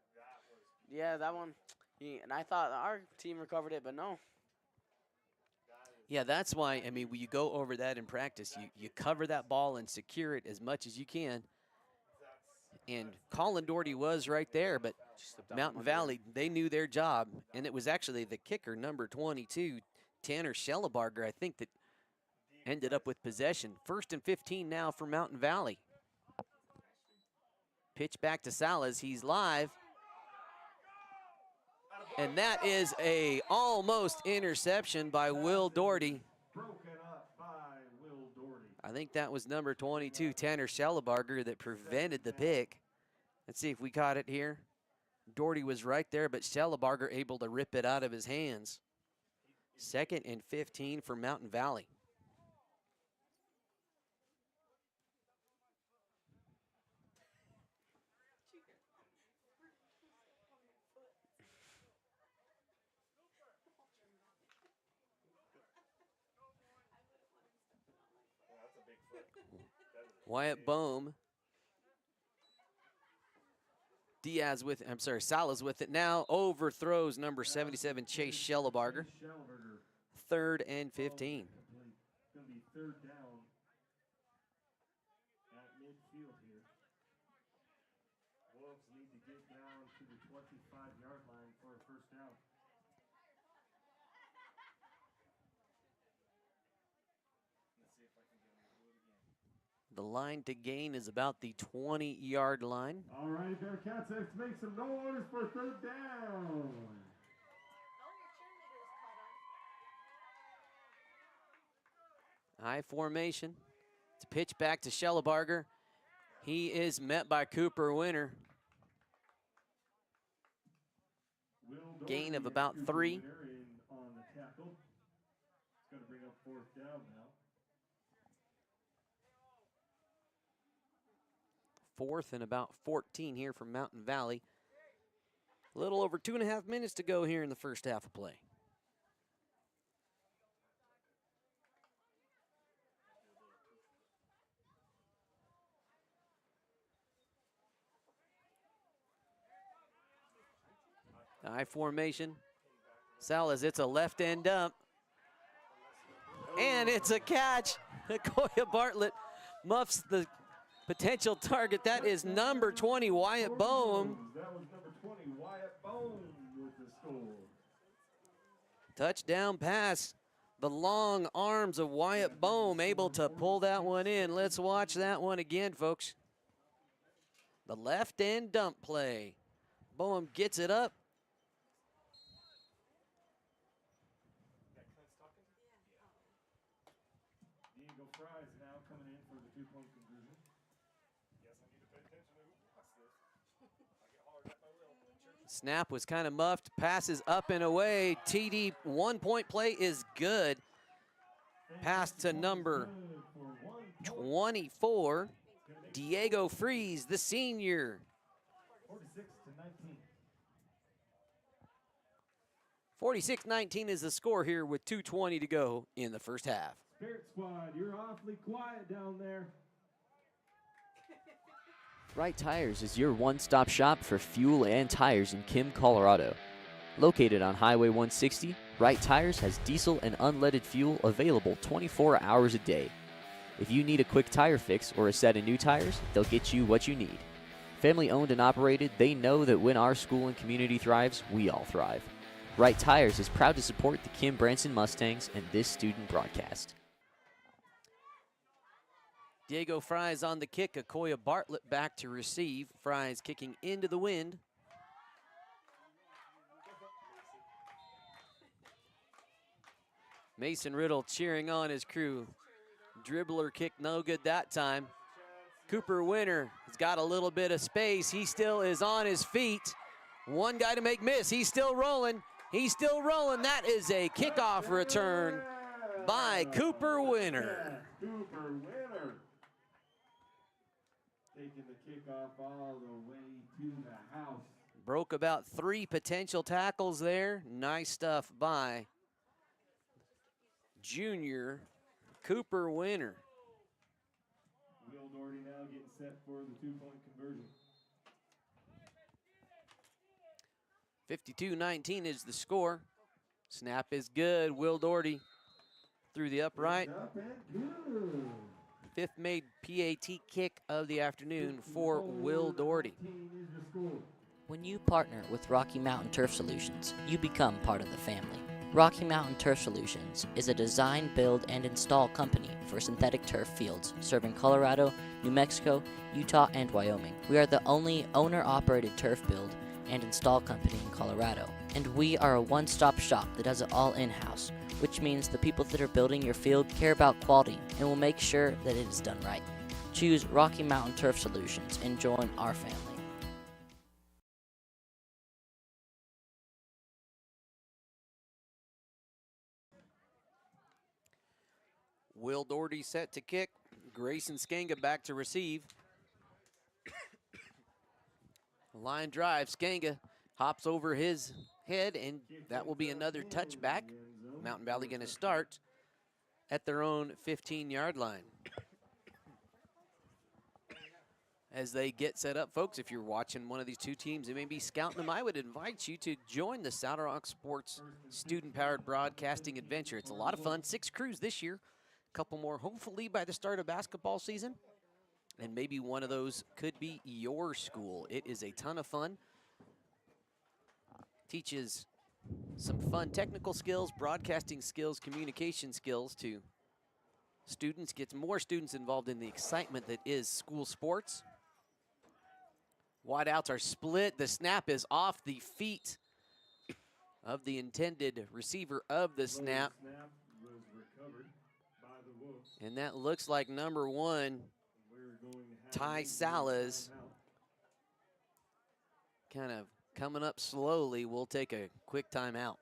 Yeah, that one. And I thought our team recovered it, but no. Yeah, that's why, I mean, when you go over that in practice, you cover that ball and secure it as much as you can. And Colin Doherty was right there, but Mountain Valley, they knew their job. And it was actually the kicker, number 22, Tanner Schellebarger, I think, that ended up with possession. 1st and 15 now for Mountain Valley. Pitch back to Salas. He's live. And that is a almost interception by Will Doherty. Broken up by Will Doherty. I think that was number 22, Tanner Schellebarger, that prevented the pick. Let's see if we caught it here. Doherty was right there, but Schellebarger able to rip it out of his hands. 2nd and 15 for Mountain Valley. Wyatt Bohm. Diaz with, I'm sorry, Salas with it now. Overthrows number 77, Chase Schellebarger. 3rd and 15. Going to be 3rd down at midfield here. Wolves need to get down to the 25-yard line for a 1st down. The line to gain is about the 20-yard line. All right, Bearcats, let's make some noise for 3rd down. High formation. It's a pitch back to Schellebarger. He is met by Cooper Winter. Gain of about 3. On the tackle. It's going to bring up 4th down now. 4th and about 14 here from Mountain Valley. A little over 2.5 minutes to go here in the first half of play. High formation. Salas, it's a left end dump. And it's a catch. Koya Bartlett muffs the potential target. That is number 20, Wyatt Bohm. That was number 20, Wyatt Bohm with the score. Touchdown pass. The long arms of Wyatt Bohm able to pull that one in. Let's watch that one again, folks. The left end dump play. Bohm gets it up. Diego Fries now coming in for the 2-point conversion. Yes, I need to pay attention to who blocks this. I get hollered at by Will. Snap was kind of muffed. Passes up and away. TD 1-point play is good. Pass to number 24, Diego Freeze, the senior. 46 to 19. 46-19 is the score here with 2:20 to go in the first half. Spirit Squad, you're awfully quiet down there. Wright Tires is your one-stop shop for fuel and tires in Kim, Colorado. Located on Highway 160, Wright Tires has diesel and unleaded fuel available 24 hours a day. If you need a quick tire fix or a set of new tires, they'll get you what you need. Family owned and operated, they know that when our school and community thrives, we all thrive. Wright Tires is proud to support the Kim Branson Mustangs and this student broadcast. Diego Fries on the kick. Akoya Bartlett back to receive. Fries kicking into the wind. Mason Riddle cheering on his crew. Dribbler kick no good that time. Cooper Winter has got a little bit of space. He still is on his feet. One guy to make miss. He's still rolling. He's still rolling. That is a kickoff return by Cooper Winter. Cooper Winter. Taking the kickoff all the way to the house. Broke about 3 potential tackles there. Nice stuff by junior Cooper Winter. Will Doherty now getting set for the 2-point conversion. 52-19 is the score. Snap is good. Will Doherty through the upright. Up and good. 5th made PAT kick of the afternoon for Will Doherty. When you partner with Rocky Mountain Turf Solutions, you become part of the family. Rocky Mountain Turf Solutions is a design, build, and install company for synthetic turf fields serving Colorado, New Mexico, Utah, and Wyoming. We are the only owner-operated turf build and install company in Colorado, and we are a one-stop shop that does it all in-house, which means the people that are building your field care about quality and will make sure that it is done right. Choose Rocky Mountain Turf Solutions and join our family. Will Doherty set to kick. Grayson Skanga back to receive. Line drive. Skanga hops over his head, and that will be another touchback. Mountain Valley going to start at their own 15-yard line. As they get set up, folks, if you're watching one of these two teams, it may be scouting them, I would invite you to join the Saddle Rock Sports student-powered broadcasting adventure. It's a lot of fun. 6 crews this year. A couple more, hopefully, by the start of basketball season. And maybe one of those could be your school. It is a ton of fun. Teaches some fun technical skills, broadcasting skills, communication skills to students. Gets more students involved in the excitement that is school sports. Wideouts are split. The snap is off the feet of the intended receiver of the snap. Was recovered by the Wolves. And that looks like number 1, Ty Salas, kind of coming up slowly. We'll take a quick timeout.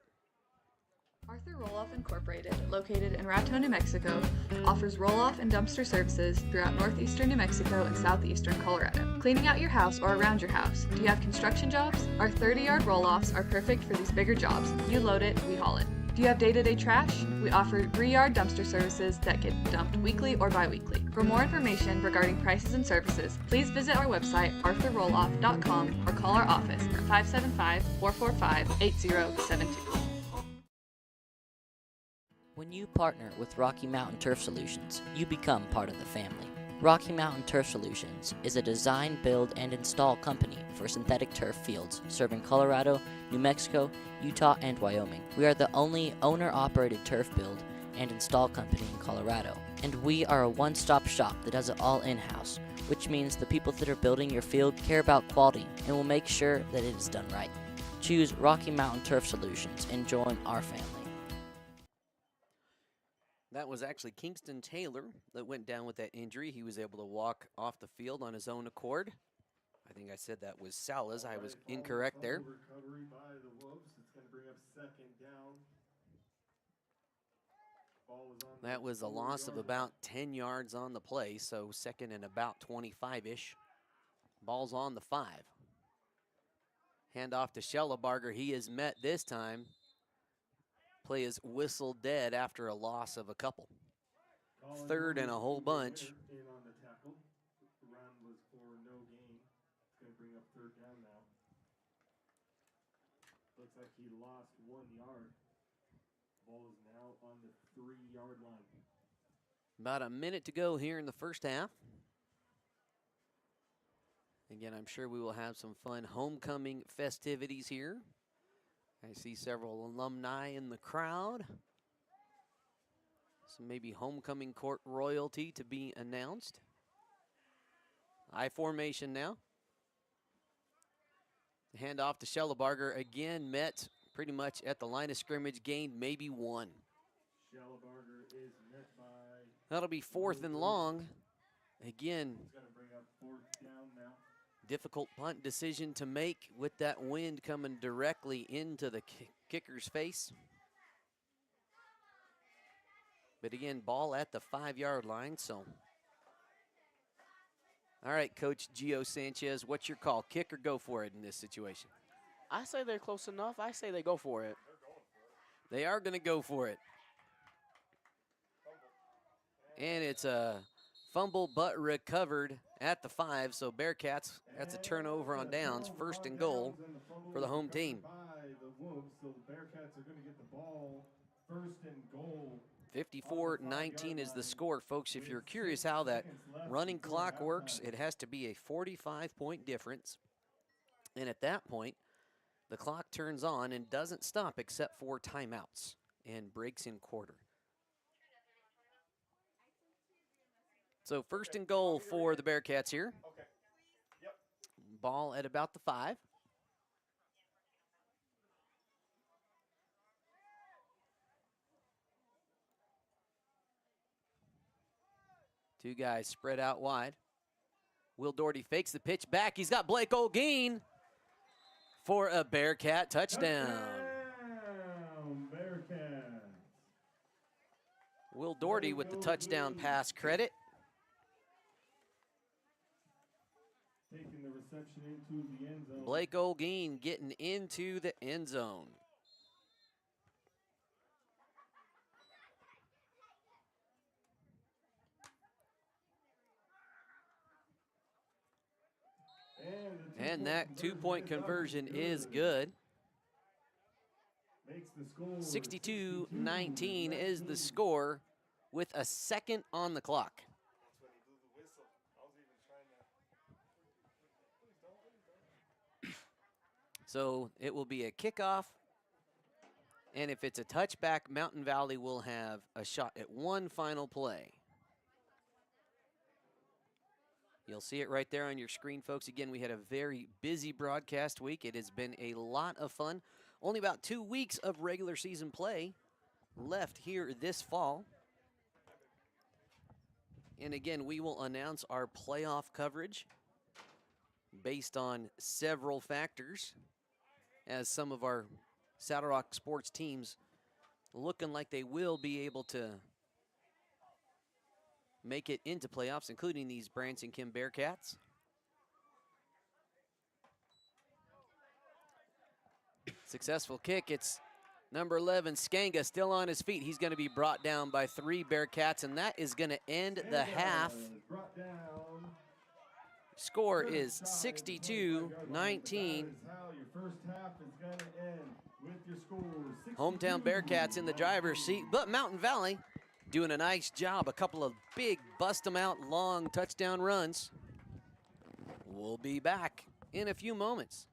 Arthur Roll-Off Incorporated, located in Raton, New Mexico, offers roll-off and dumpster services throughout northeastern New Mexico and southeastern Colorado. Cleaning out your house or around your house. Do you have construction jobs? Our 30-yard roll-offs are perfect for these bigger jobs. You load it, we haul it. Do you have day-to-day trash? We offer 3-yard dumpster services that get dumped weekly or bi-weekly. For more information regarding prices and services, please visit our website, arthurrolloff.com, or call our office at 575-445-8072. When you partner with Rocky Mountain Turf Solutions, you become part of the family. Rocky Mountain Turf Solutions is a design, build, and install company for synthetic turf fields serving Colorado, New Mexico, Utah, and Wyoming. We are the only owner-operated turf build and install company in Colorado, and we are a one-stop shop that does it all in-house, which means the people that are building your field care about quality and will make sure that it is done right. Choose Rocky Mountain Turf Solutions and join our family. That was actually Kingston Taylor that went down with that injury. He was able to walk off the field on his own accord. I think I said that was Salas. I was incorrect there. Recovery by the Wolves. It's going to bring up 2nd down. Ball was on That was a loss of about 10 yards on the play, so 2nd and about 25-ish. Ball's on the 5. Hand off to Schellebarger. He is met this time Play is whistled dead after a loss of a couple. Calling Third and a number whole 2 bunch. in on the tackle. The run was for no gain. It's going to bring up third down now. Looks like he lost 1 yard. Ball is now on the 3-yard line. About a minute to go here in the first half. Again, I'm sure we will have some fun homecoming festivities here. I see several alumni in the crowd. Some maybe homecoming court royalty to be announced. I formation now. The handoff to Schellebarger again met pretty much at the line of scrimmage, gained maybe 1. Schellebarger is met by. That'll be 4th and long. Again, It's going to bring up 4th down now. difficult punt decision to make with that wind coming directly into the kicker's face. But again, ball at the 5-yard line, so. All right, Coach Gio Sanchez, what's your call? Kick or go for it in this situation? I say they're close enough. I say they go for it. They are going to go for it. And it's a fumble but recovered at the 5, so Bearcats, that's a turnover on downs, 1st and goal for the home team. By the Wolves, so the Bearcats are going to get the ball 1st and goal. 54-19 is the score, folks. If you're curious how that running clock works, it has to be a 45-point difference. And at that point, the clock turns on and doesn't stop except for timeouts and breaks in quarter. So 1st and goal for the Bearcats here. Okay. Yep. Ball at about the 5. Two guys spread out wide. Will Doherty fakes the pitch back. He's got Blake Olguin for a Bearcat touchdown. Bearcats. Will Doherty with the touchdown pass credit. Taking the reception into the end zone. Blake Olguin getting into the end zone. And that two-point conversion is good. 62-19 is the score with a second on the clock. That's when he blew the whistle. I was even trying to. So it will be a kickoff. And if it's a touchback, Mountain Valley will have a shot at one final play. You'll see it right there on your screen, folks. Again, we had a very busy broadcast week. It has been a lot of fun. Only about 2 weeks of regular season play left here this fall. And again, we will announce our playoff coverage based on several factors, as some of our Saddle Rock sports teams looking like they will be able to make it into playoffs, including these Branson Kim Bearcats. Successful kick. It's number 11, Skanga, still on his feet. He's going to be brought down by 3 Bearcats, and that is going to end the half. Score is 62-19. Hometown Bearcats in the driver's seat, but Mountain Valley doing a nice job. A couple of big bust-em-out long touchdown runs. We'll be back in a few moments.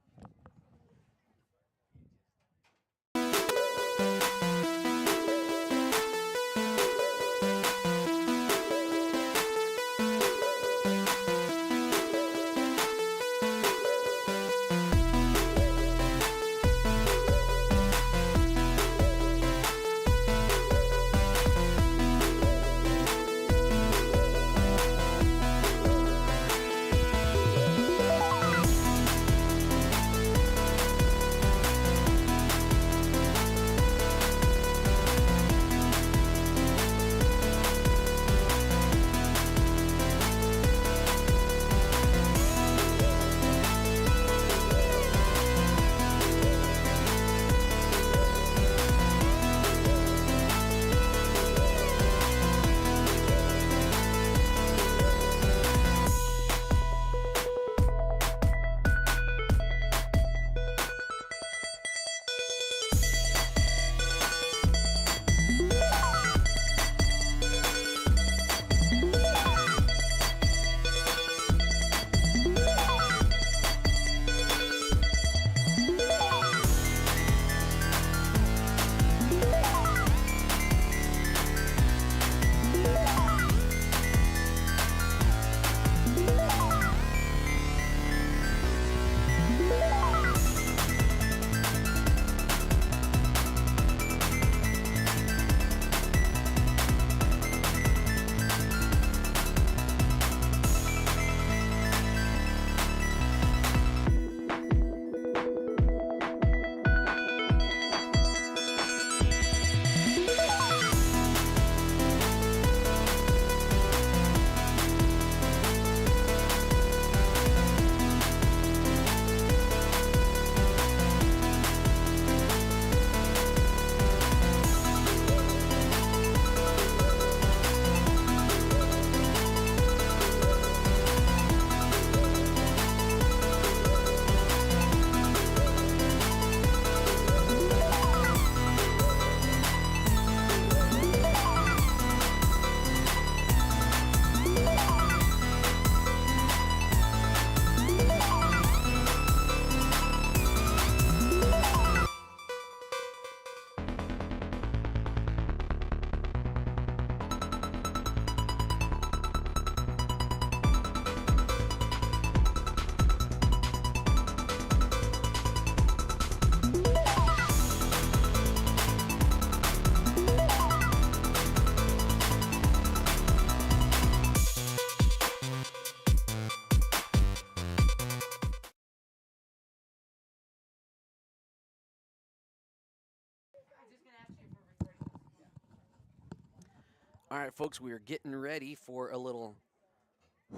All right, folks, we are getting ready for a little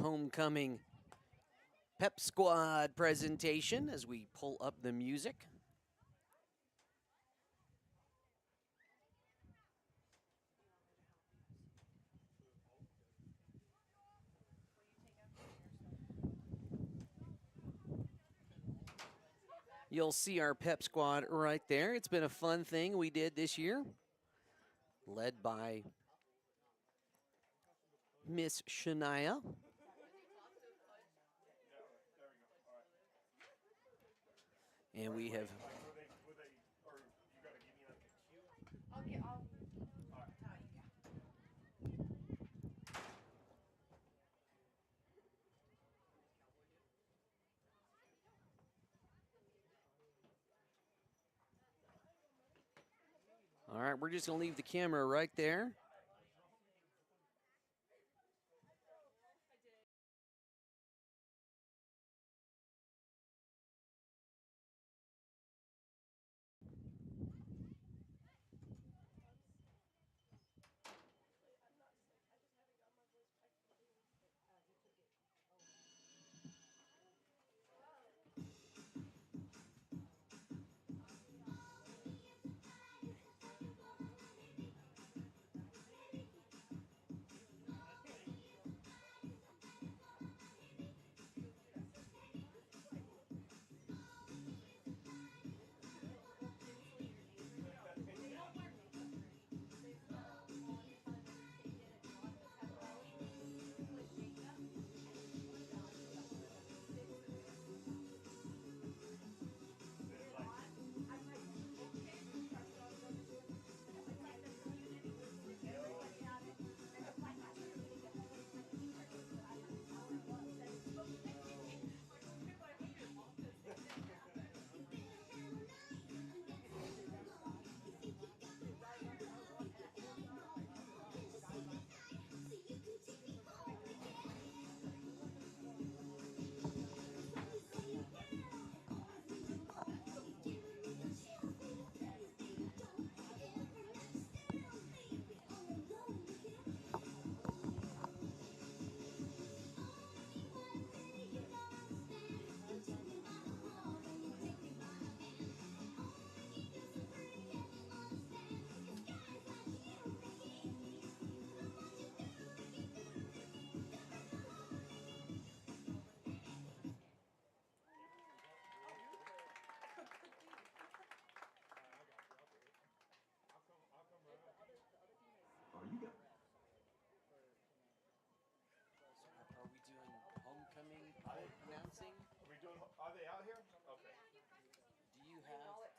homecoming pep squad presentation as we pull up the music. You'll see our pep squad right there. It's been a fun thing we did this year, led by Miss Shania. And we have all right, we're just going to leave the camera right there. Are we doing homecoming announcing? Are we doing? Are they out here? Okay. Do you have?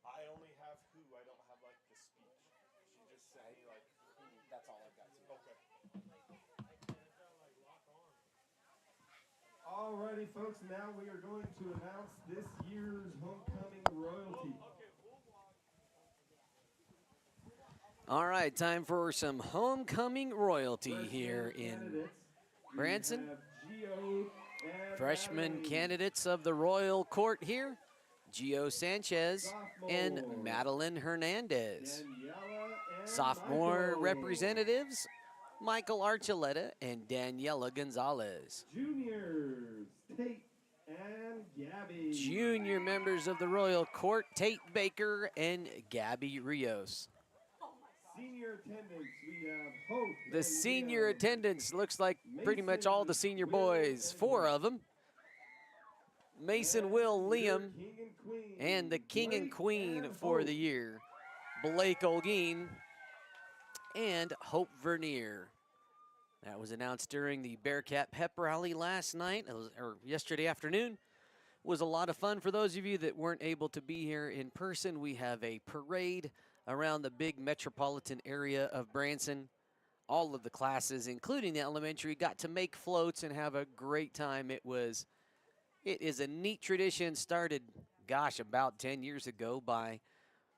I only have who. I don't have like the speech. She just sent me like who. That's all I've got. Okay. Alrighty, folks. Now we are going to announce this year's homecoming royalty. All right, time for some homecoming royalty here in Branson. Freshman candidates of the Royal Court here, Gio Sanchez and Madeline Hernandez. Sophomore representatives, Michael Archuleta and Daniela Gonzalez. Juniors, Tate and Gabby. Junior members of the Royal Court, Tate Baker and Gabby Rios. Senior attendance, we have Hope. The senior attendance looks like pretty much all the senior boys, 4 of them. Mason, Will, Liam, and the king and queen for the year, Blake Olguin and Hope Vernier. That was announced during the Bearcat Pep Rally last night, or yesterday afternoon. It was a lot of fun. For those of you that weren't able to be here in person, we have a parade around the big metropolitan area of Branson. All of the classes, including the elementary, got to make floats and have a great time. It is a neat tradition started, gosh, about 10 years ago by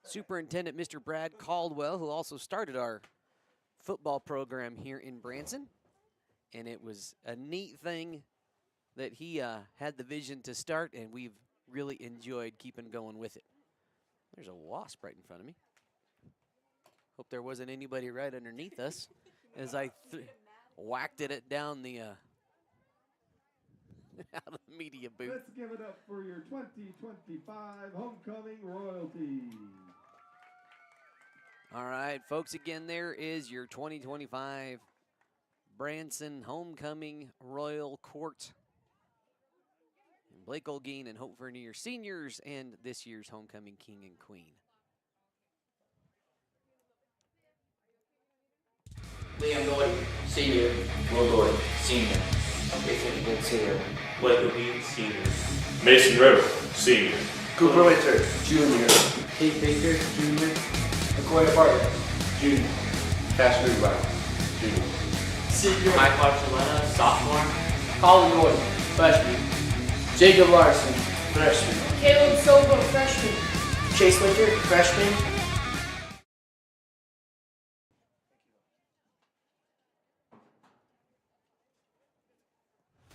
Superintendent Mr. Brad Caldwell, who also started our football program here in Branson. And it was a neat thing that he had the vision to start, and we've really enjoyed keeping going with it. There's a wasp right in front of me. Hope there wasn't anybody right underneath us. as I whacked it down the out of the media booth. Let's give it up for your 2025 homecoming royalty. All right, folks, again, there is your 2025 Branson Homecoming Royal Court. And Blake Olguin and Hope Vernier seniors and this year's homecoming king and queen. Liam Gordon, senior. Will Gordon, senior. Jason Good, senior. Blake Olguin, senior. Mason River, senior. Cooper Winter, junior. Kate Baker, junior. McCoy Bartlett, junior. Pastor Brown, junior. Senior. Mike Barcelona, sophomore. Colin Gordon, freshman. Jacob Larson, freshman. Caleb Silva, freshman. Chase Winter, freshman.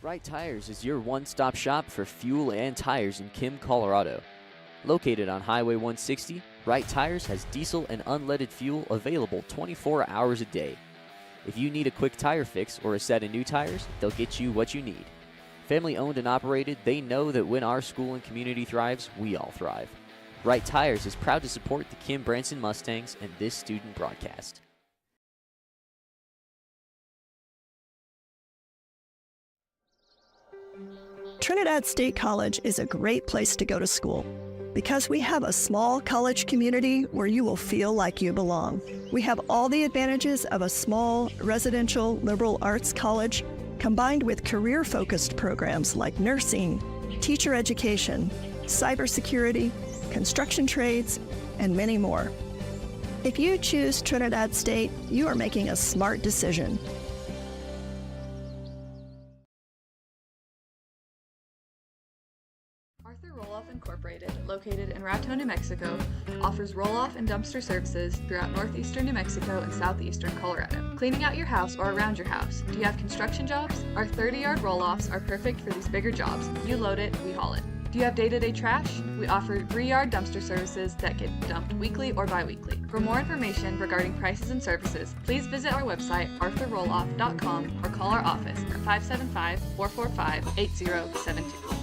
Right Tires is your one-stop shop for fuel and tires in Kim, Colorado. Located on Highway 160, Right Tires has diesel and unleaded fuel available 24 hours a day. If you need a quick tire fix or a set of new tires, they'll get you what you need. Family owned and operated, they know that when our school and community thrives, we all thrive. Right Tires is proud to support the Kim Branson Mustangs and this student broadcast. Trinidad State College is a great place to go to school because we have a small college community where you will feel like you belong. We have all the advantages of a small residential liberal arts college combined with career-focused programs like nursing, teacher education, cybersecurity, construction trades, and many more. If you choose Trinidad State, you are making a smart decision. Incorporated, located in Raton, New Mexico, offers roll-off and dumpster services throughout northeastern New Mexico and southeastern Colorado. Cleaning out your house or around your house. Do you have construction jobs? Our 30-yard roll-offs are perfect for these bigger jobs. You load it, we haul it. Do you have day-to-day trash? We offer 3-yard dumpster services that get dumped weekly or bi-weekly. For more information regarding prices and services, please visit our website, arthurrolloff.com, or call our office at 575-445-8072.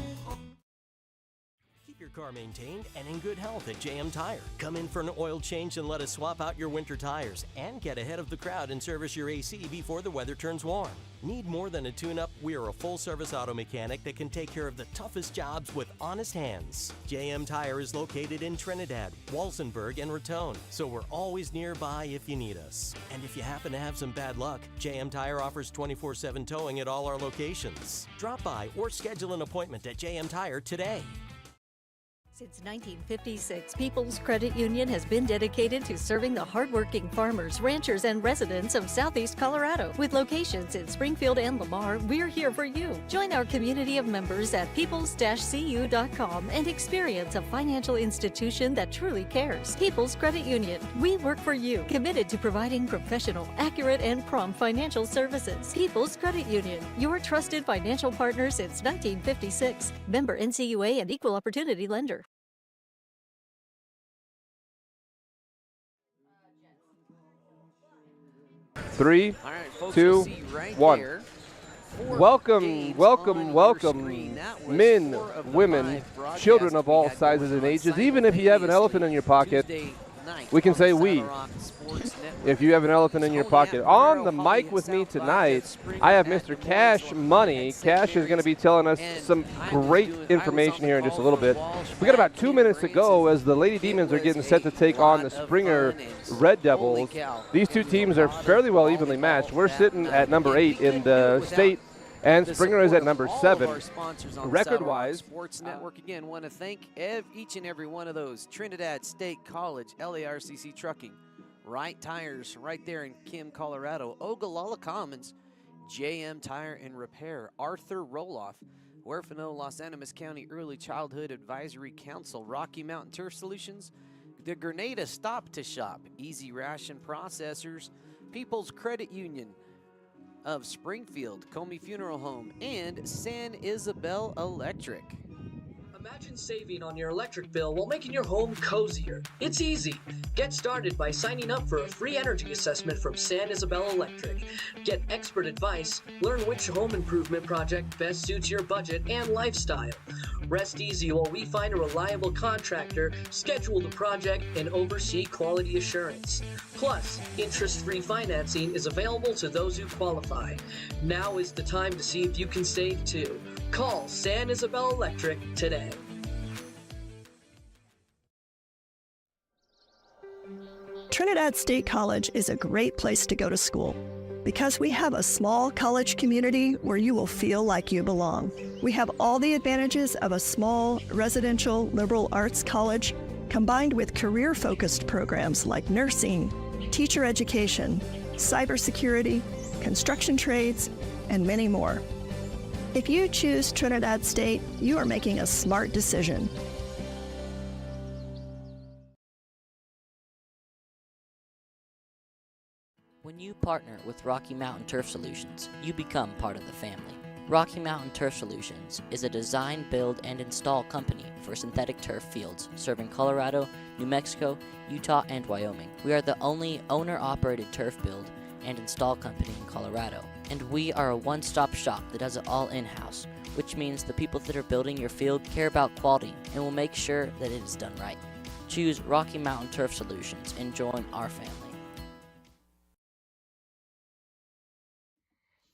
Your car maintained and in good health at JM Tire. Come in for an oil change and let us swap out your winter tires and get ahead of the crowd and service your AC before the weather turns warm. Need more than a tune-up? We are a full-service auto mechanic that can take care of the toughest jobs with honest hands. JM Tire is located in Trinidad, Walsenburg, and Raton, so we're always nearby if you need us. And if you happen to have some bad luck, JM Tire offers 24/7 towing at all our locations. Drop by or schedule an appointment at JM Tire today. Since 1956, People's Credit Union has been dedicated to serving the hardworking farmers, ranchers, and residents of Southeast Colorado. With locations in Springfield and Lamar, we're here for you. Join our community of members at peoples-cu.com and experience a financial institution that truly cares. People's Credit Union. We work for you, committed to providing professional, accurate, and prompt financial services. People's Credit Union, your trusted financial partner since 1956. Member NCUA and Equal Opportunity Lender. 3, All right, folks, 2, we'll see right 1. there. Welcome, welcome, men, women, children of all sizes and ages. Even if you have an elephant in your pocket, we can say we. If you have an elephant in your pocket. On the mic with me tonight, I have Mr. Cash Money. Cash is going to be telling us some great information here in just a little bit. We got about 2 minutes to go as the Lady Demons are getting set to take on the Springer Red Devils. These two teams are fairly well evenly matched. We're sitting at number 8 in the state, and Springer is at number 7. Record-wise, Sports Network, again, want to thank each and every one of those. Trinidad State College, LARCC Trucking, Right Tires right there in Kim, Colorado, Ogallala Commons, JM Tire and Repair, Arthur Roloff, Huerfano, Los Animas County Early Childhood Advisory Council, Rocky Mountain Turf Solutions, the Grenada Stop to Shop, Easy Ration Processors, People's Credit Union of Springfield, Comi Funeral Home, and San Isabel Electric. Imagine saving on your electric bill while making your home cozier. It's easy. Get started by signing up for a free energy assessment from San Isabel Electric. Get expert advice, learn which home improvement project best suits your budget and lifestyle. Rest easy while we find a reliable contractor, schedule the project, and oversee quality assurance. Plus, interest-free financing is available to those who qualify. Now is the time to see if you can save too. Call San Isabel Electric today. Trinidad State College is a great place to go to school because we have a small college community where you will feel like you belong. We have all the advantages of a small residential liberal arts college combined with career-focused programs like nursing, teacher education, cybersecurity, construction trades, and many more. If you choose Trinidad State, you are making a smart decision. When you partner with Rocky Mountain Turf Solutions, you become part of the family. Rocky Mountain Turf Solutions is a design, build, and install company for synthetic turf fields serving Colorado, New Mexico, Utah, and Wyoming. We are the only owner-operated turf build and install company in Colorado, and we are a one-stop shop that does it all in-house, which means the people that are building your field care about quality and will make sure that it is done right. Choose Rocky Mountain Turf Solutions and join our family.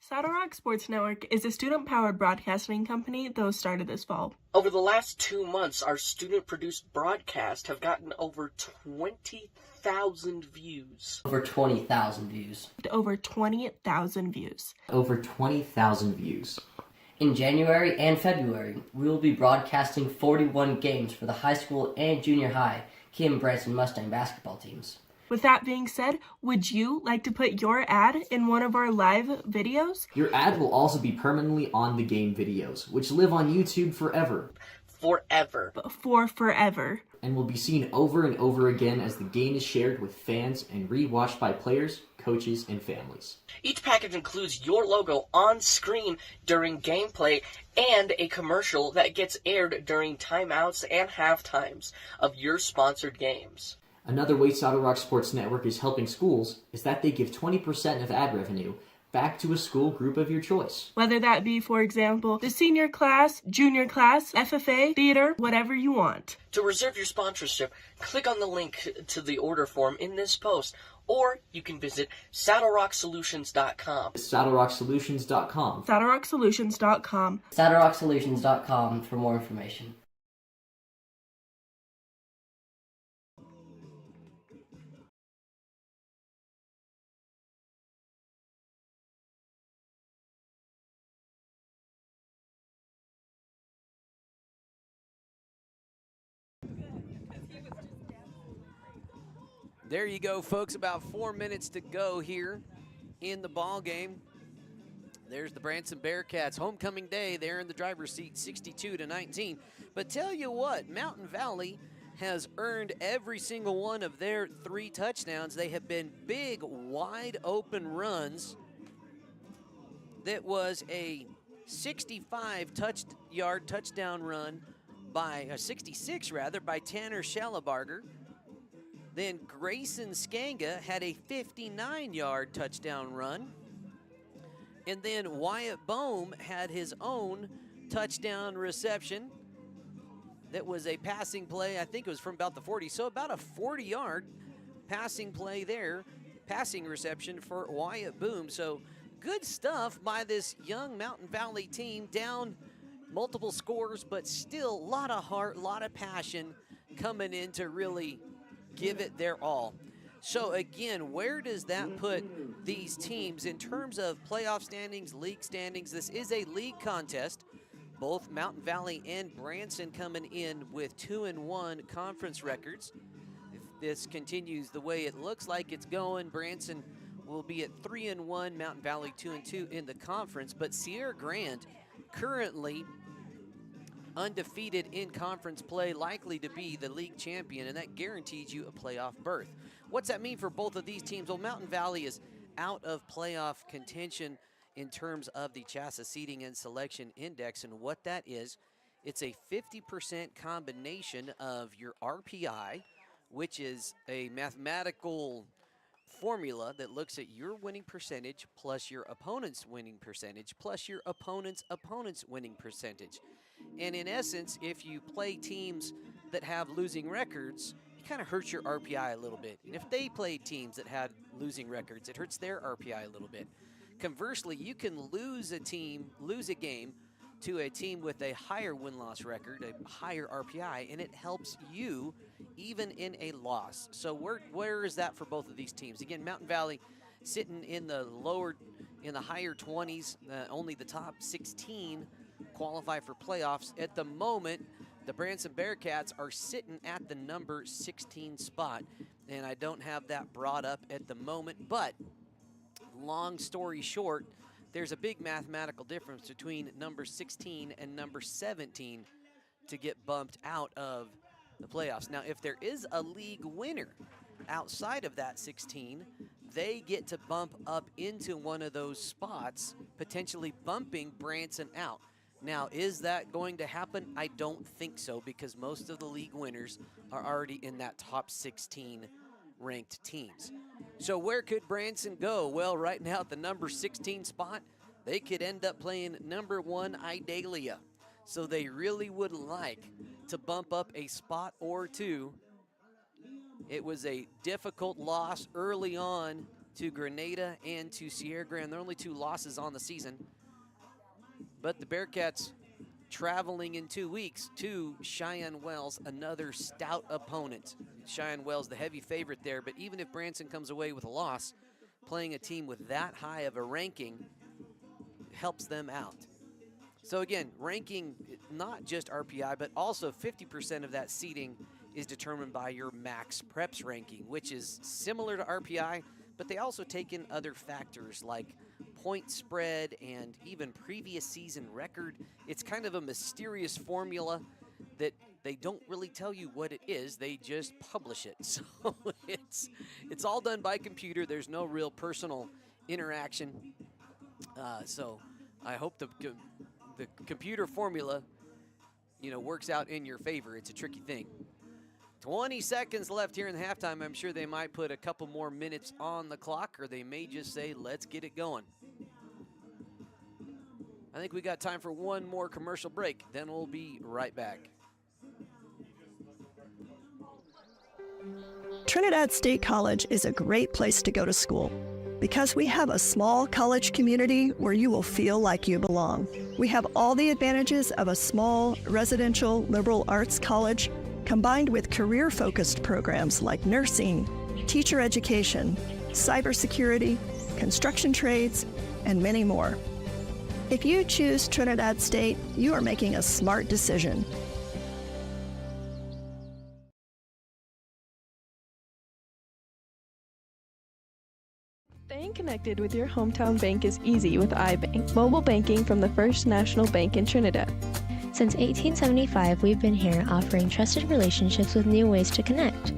Saddle Rock Sports Network is a student-powered broadcasting company that was started this fall. Over the last 2 months, our student-produced broadcasts have gotten over 20,000 views. Over 20,000 views. Over 20,000 views. Over 20,000 views. In January and February, we will be broadcasting 41 games for the high school and junior high Kim Branson Mustang basketball teams. With that being said, would you like to put your ad in one of our live videos? Your ad will also be permanently on the game videos, which live on YouTube forever. Forever. For forever. And will be seen over and over again as the game is shared with fans and re-watched by players, coaches, and families. Each package includes your logo on screen during gameplay and a commercial that gets aired during timeouts and halftimes of your sponsored games. Another way Saddle Rock Sports Network is helping schools is that they give 20% of ad revenue back to a school group of your choice. Whether that be, for example, the senior class, junior class, FFA, theater, whatever you want. To reserve your sponsorship, click on the link to the order form in this post, or you can visit SaddleRockSolutions.com. SaddleRockSolutions.com. SaddleRockSolutions.com. SaddleRockSolutions.com for more information. There you go, folks. About 4 minutes to go here in the ball game. There's the Branson Bearcats. Homecoming day. They're in the driver's seat, 62-19. But tell you what, Mountain Valley has earned every single one of their 3 touchdowns. They have been big, wide open runs. That was a 65-yard touchdown run by, 66 rather, by Tanner Schallebarger. Then Grayson Skanga had a 59-yard touchdown run. And then Wyatt Bohm had his own touchdown reception. That was a passing play, I think it was from about the 40. So about a 40-yard passing play there, passing reception for Wyatt Bohm. So good stuff by this young Mountain Valley team, down multiple scores, but still a lot of heart, a lot of passion coming in to really give it their all. So again, where does that put these teams in terms of playoff standings, league standings? This is a league contest. Both Mountain Valley and Branson coming in with 2-1 conference records. If this continues the way it looks like it's going, Branson will be at 3-1, Mountain Valley 2-2 in the conference. But Sierra Grande currently undefeated in conference play, likely to be the league champion, and that guarantees you a playoff berth. What's that mean for both of these teams? Well, Mountain Valley is out of playoff contention in terms of the CHASA Seeding and Selection Index, and what that is It's a 50% combination of your RPI, which is a mathematical formula that looks at your winning percentage plus your opponent's winning percentage plus your opponent's winning percentage. And in essence, if you play teams that have losing records, it kind of hurts your RPI a little bit. And if they play teams that had losing records, it hurts their RPI a little bit. Conversely, you can lose a game to a team with a higher win-loss record, a higher RPI, and it helps you even in a loss. So where is that for both of these teams? Again, Mountain Valley sitting in the higher 20s, only the top 16 qualify for playoffs. At the moment, the Branson Bearcats are sitting at the number 16 spot, and I don't have that brought up at the moment, but long story short, there's a big mathematical difference between number 16 and number 17 to get bumped out of the playoffs. Now, if there is a league winner outside of that 16, they get to bump up into one of those spots, potentially bumping Branson out. Now, is that going to happen? I don't think so, because most of the league winners are already in that top 16 ranked teams. So where could Branson go? Well, right now at the number 16 spot, they could end up playing number 1 Idalia. So they really would like to bump up a spot or two. It was a difficult loss early on to Grenada and to Sierra Grande. They're only 2 losses on the season. But the Bearcats traveling in 2 weeks to Cheyenne Wells, another stout opponent. Cheyenne Wells, the heavy favorite there, but even if Branson comes away with a loss, playing a team with that high of a ranking helps them out. So again, ranking, not just RPI, but also 50% of that seeding is determined by your max preps ranking, which is similar to RPI, but they also take in other factors like point spread and even previous season record. It's kind of a mysterious formula that they don't really tell you what it is. They just publish it. So it's all done by computer. There's no real personal interaction. So I hope the computer formula, works out in your favor. It's a tricky thing. 20 seconds left here in the halftime. I'm sure they might put a couple more minutes on the clock, or they may just say, let's get it going. I think we got time for one more commercial break. Then we'll be right back. Trinidad State College is a great place to go to school because we have a small college community where you will feel like you belong. We have all the advantages of a small residential liberal arts college combined with career-focused programs like nursing, teacher education, cybersecurity, construction trades, and many more. If you choose Trinidad State, you are making a smart decision. Staying connected with your hometown bank is easy with iBank, mobile banking from the First National Bank in Trinidad. Since 1875, we've been here offering trusted relationships with new ways to connect.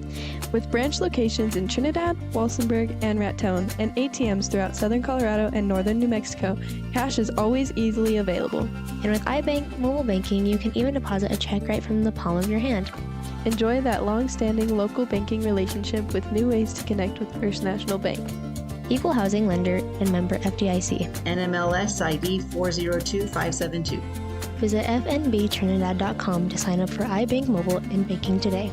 With branch locations in Trinidad, Walsenburg, and Raton, and ATMs throughout southern Colorado and northern New Mexico, cash is always easily available. And with iBank mobile banking, you can even deposit a check right from the palm of your hand. Enjoy that long-standing local banking relationship with new ways to connect with First National Bank. Equal housing lender and member FDIC. NMLS ID 402572. Visit fnbtrinidad.com to sign up for iBank Mobile and banking today.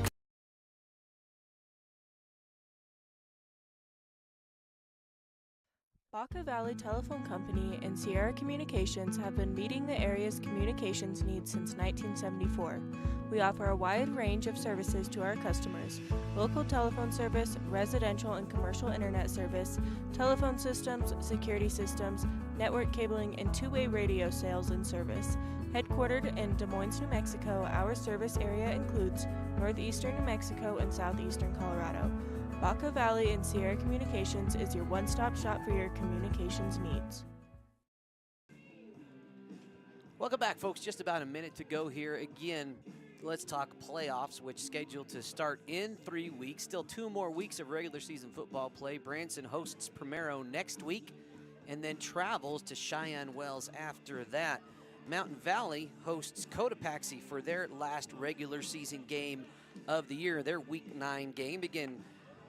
Baca Valley Telephone Company and Sierra Communications have been meeting the area's communications needs since 1974. We offer a wide range of services to our customers: local telephone service, residential and commercial internet service, telephone systems, security systems, network cabling, and two-way radio sales and service. Headquartered in Des Moines, New Mexico, our service area includes northeastern New Mexico and southeastern Colorado. Baca Valley and Sierra Communications is your one-stop shop for your communications needs. Welcome back, folks. Just about a minute to go here. Again, let's talk playoffs, which scheduled to start in 3 weeks. Still 2 more weeks of regular season football play. Branson hosts Primero next week and then travels to Cheyenne Wells after that. Mountain Valley hosts Cotopaxi for their last regular season game of the year, their Week 9 game. Again,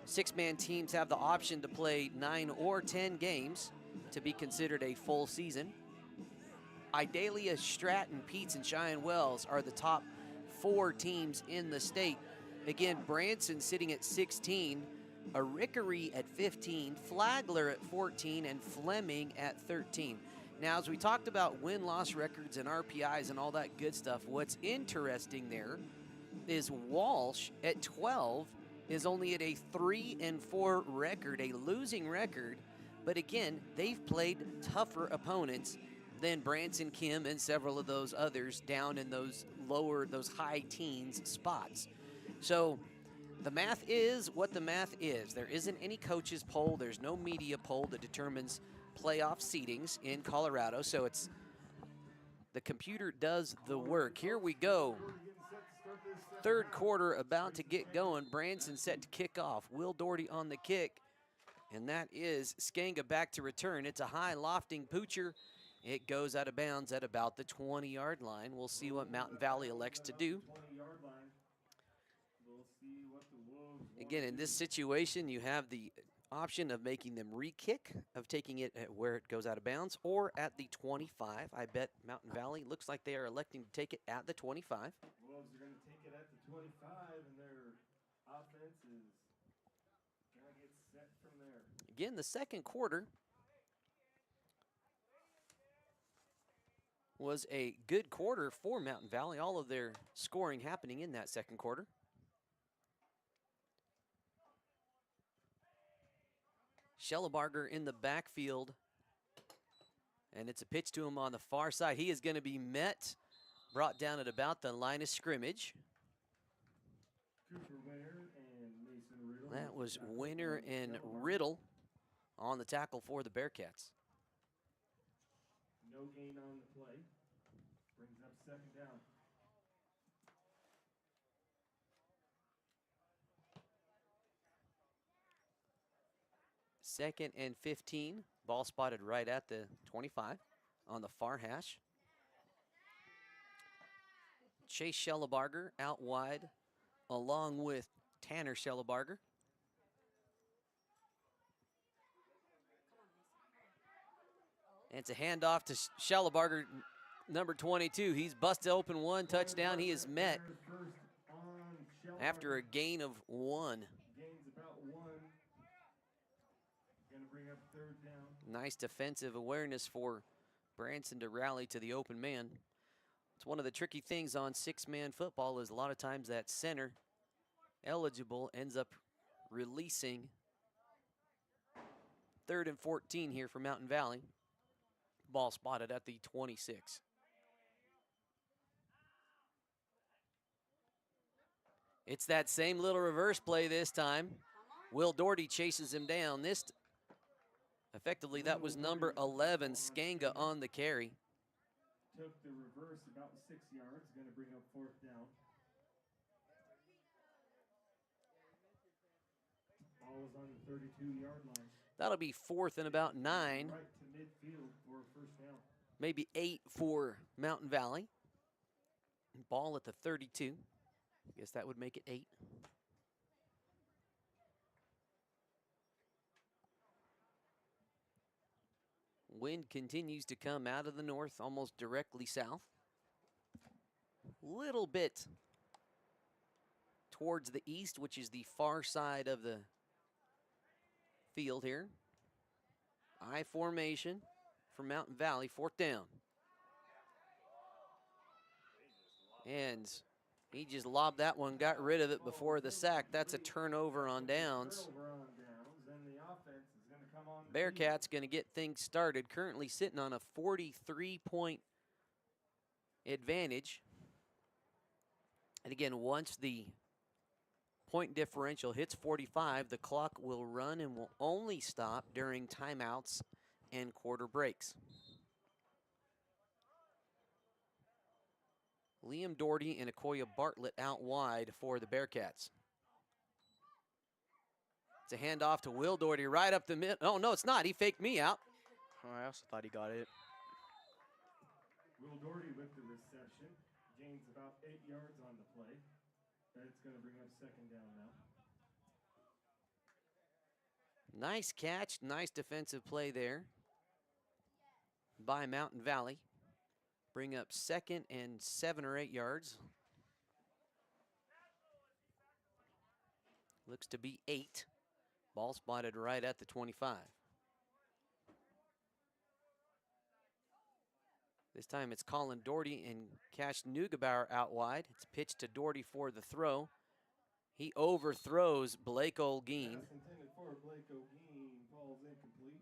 6-man teams have the option to play 9 or 10 games to be considered a full season. Idalia, Stratton, Peets, and Cheyenne Wells are the top 4 teams in the state. Again, Branson sitting at 16, Arickaree at 15, Flagler at 14, and Fleming at 13. Now, as we talked about win-loss records and RPIs and all that good stuff, what's interesting there is Walsh at 12 is only at a 3-4 record, a losing record. But again, they've played tougher opponents than Branson, Kim, and several of those others down in those high teens spots. So the math is what the math is. There isn't any coaches poll. There's no media poll that determines playoff seedings in Colorado. So it's the computer does the work. Here we go. Third quarter about to get going. Branson set to kick off. Will Doherty on the kick. And that is Skanga back to return. It's a high lofting poocher. It goes out of bounds at about the 20-yard line. We'll see what Mountain Valley elects to do. Again, in this situation, you have the option of making them re-kick, of taking it at where it goes out of bounds, or at the 25. I bet Mountain Valley looks like they are electing to take it at the 25. Wolves are going to take it at the 25, and their offense is going to get set from there. Again, the second quarter was a good quarter for Mountain Valley. All of their scoring happening in that second quarter. Schellebarger in the backfield. And it's a pitch to him on the far side. He is going to be brought down at about the line of scrimmage. Cooper Winter and Mason Riddle. That was Winter and Riddle on the tackle for the Bearcats. No gain on the play. Brings up second down. Second and 15. Ball spotted right at the 25 on the far hash. Chase Schellebarger out wide along with Tanner Schellebarger. And it's a handoff to Schellebarger, number 22. He's busted open one touchdown. He is met after a gain of 1. Gains about 1. Going to bring up third down. Nice defensive awareness for Branson to rally to the open man. It's one of the tricky things on 6-man football is a lot of times that center eligible ends up releasing. Third and 14 here for Mountain Valley. Ball spotted at the 26. It's that same little reverse play this time. Will Doherty chases him down. Effectively, that was number 11, Skanga, on the carry. Took the reverse about 6 yards. Going to bring up fourth down. Ball is on the 32-yard line. That'll be fourth and about 9. Right to midfield for first down. Maybe 8 for Mountain Valley. Ball at the 32. I guess that would make it 8. Wind continues to come out of the north, almost directly south. Little bit towards the east, which is the far side of the field here. I formation for Mountain Valley, fourth down. And he just lobbed that one, got rid of it before the sack. That's a turnover on downs. Bearcats going to get things started. Currently sitting on a 43-point advantage. And again, once the point differential hits 45, the clock will run and will only stop during timeouts and quarter breaks. Liam Doherty and Akoya Bartlett out wide for the Bearcats. It's a handoff to Will Doherty right up the middle. Oh, no, it's not. He faked me out. Oh, I also thought he got it. Will Doherty with the reception. Gains about 8 yards on the play. That's going to bring up second down now. Nice catch, nice defensive play there by Mountain Valley. Bring up 2nd and 7 or 8 yards. Looks to be 8. Ball spotted right at the 25. This time it's Colin Doherty and Cash Neugebauer out wide. It's pitched to Doherty for the throw. He overthrows Blake Olguin. Pass intended for Blake Olguin falls incomplete.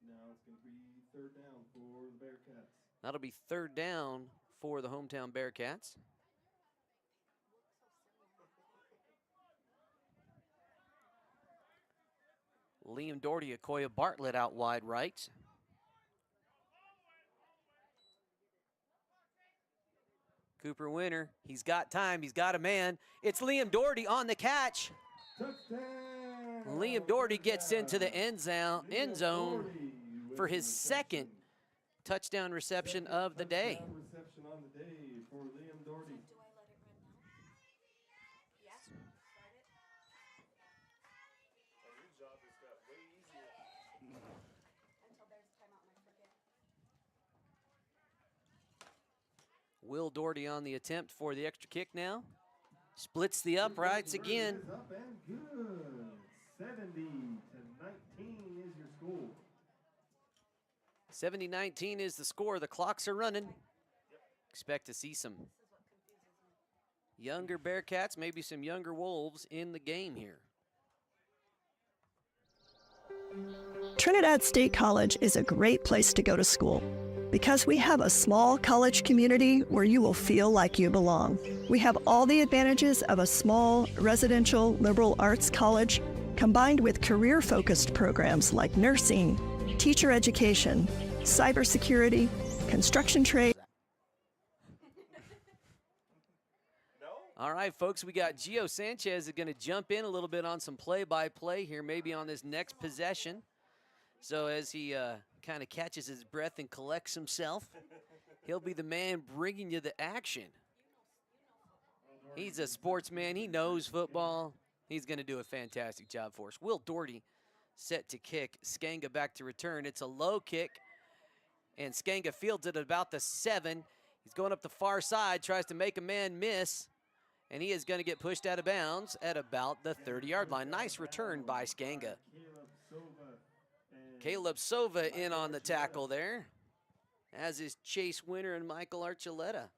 Now it's going to be third down for the Bearcats. That'll be third down for the hometown Bearcats. Liam Doherty, Akoya Bartlett out wide right. Cooper Winter, he's got time, he's got a man. It's Liam Doherty on the catch. Touchdown. Liam Doherty gets into the end zone for his 2nd touchdown reception of the day. Reception on the day for Liam Doherty. Will Doherty on the attempt for the extra kick now. Splits the uprights again. Up and good. 70-19 is your score. 70-19 is the score. The clocks are running. Expect to see some younger Bearcats, maybe some younger Wolves in the game here. Trinidad State College is a great place to go to school because we have a small college community where you will feel like you belong. We have all the advantages of a small residential liberal arts college combined with career-focused programs like nursing, teacher education, cybersecurity, construction trade. All right, folks, we got Gio Sanchez is going to jump in a little bit on some play-by-play here, maybe on this next possession. So as he kind of catches his breath and collects himself, he'll be the man bringing you the action. He's a sportsman. He knows football. He's going to do a fantastic job for us. Will Doherty set to kick. Skanga back to return. It's a low kick, and Skanga fields it at about the 7. He's going up the far side, tries to make a man miss, and he is going to get pushed out of bounds at about the 30-yard line. Nice return by Skanga. Caleb Sova in on the tackle there, as is Chase Winter and Michael Archuleta.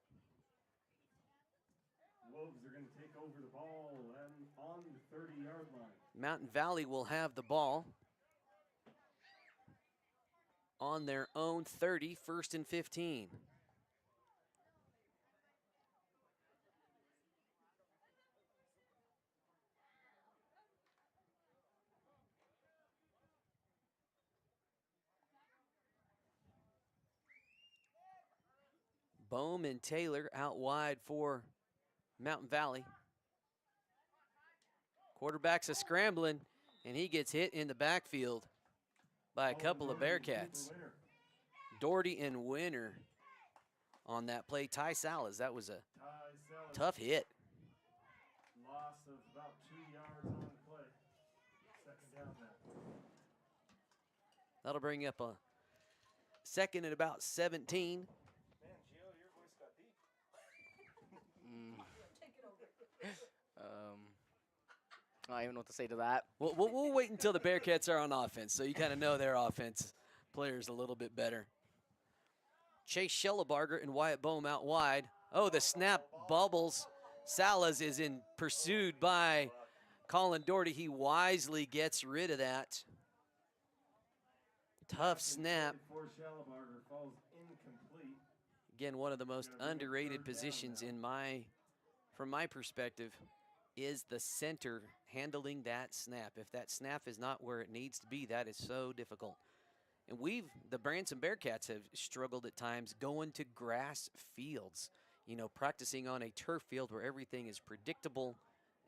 Wolves are going to take over the ball and on the 30-yard line. Mountain Valley will have the ball on their own 30, 1st and 15. Bohm and Taylor out wide for Mountain Valley. Quarterback's a scrambling, and he gets hit in the backfield by a couple of Bearcats. Doherty and Winter on that play. Ty Salas, that was a tough hit. Loss of about 2 yards on the play. Second down now. That'll bring up a 2nd and about 17. I don't even know what to say to that. We'll wait until the Bearcats are on offense, so you kind of know their offense players a little bit better. Chase Schellebarger and Wyatt Bohm out wide. Oh, the snap bubbles. Salas is pursued by Colin Doherty. He wisely gets rid of that. Tough snap. Again, one of the most underrated positions from my perspective, is the center handling that snap. If that snap is not where it needs to be, that is so difficult. And the Branson Bearcats have struggled at times going to grass fields, practicing on a turf field where everything is predictable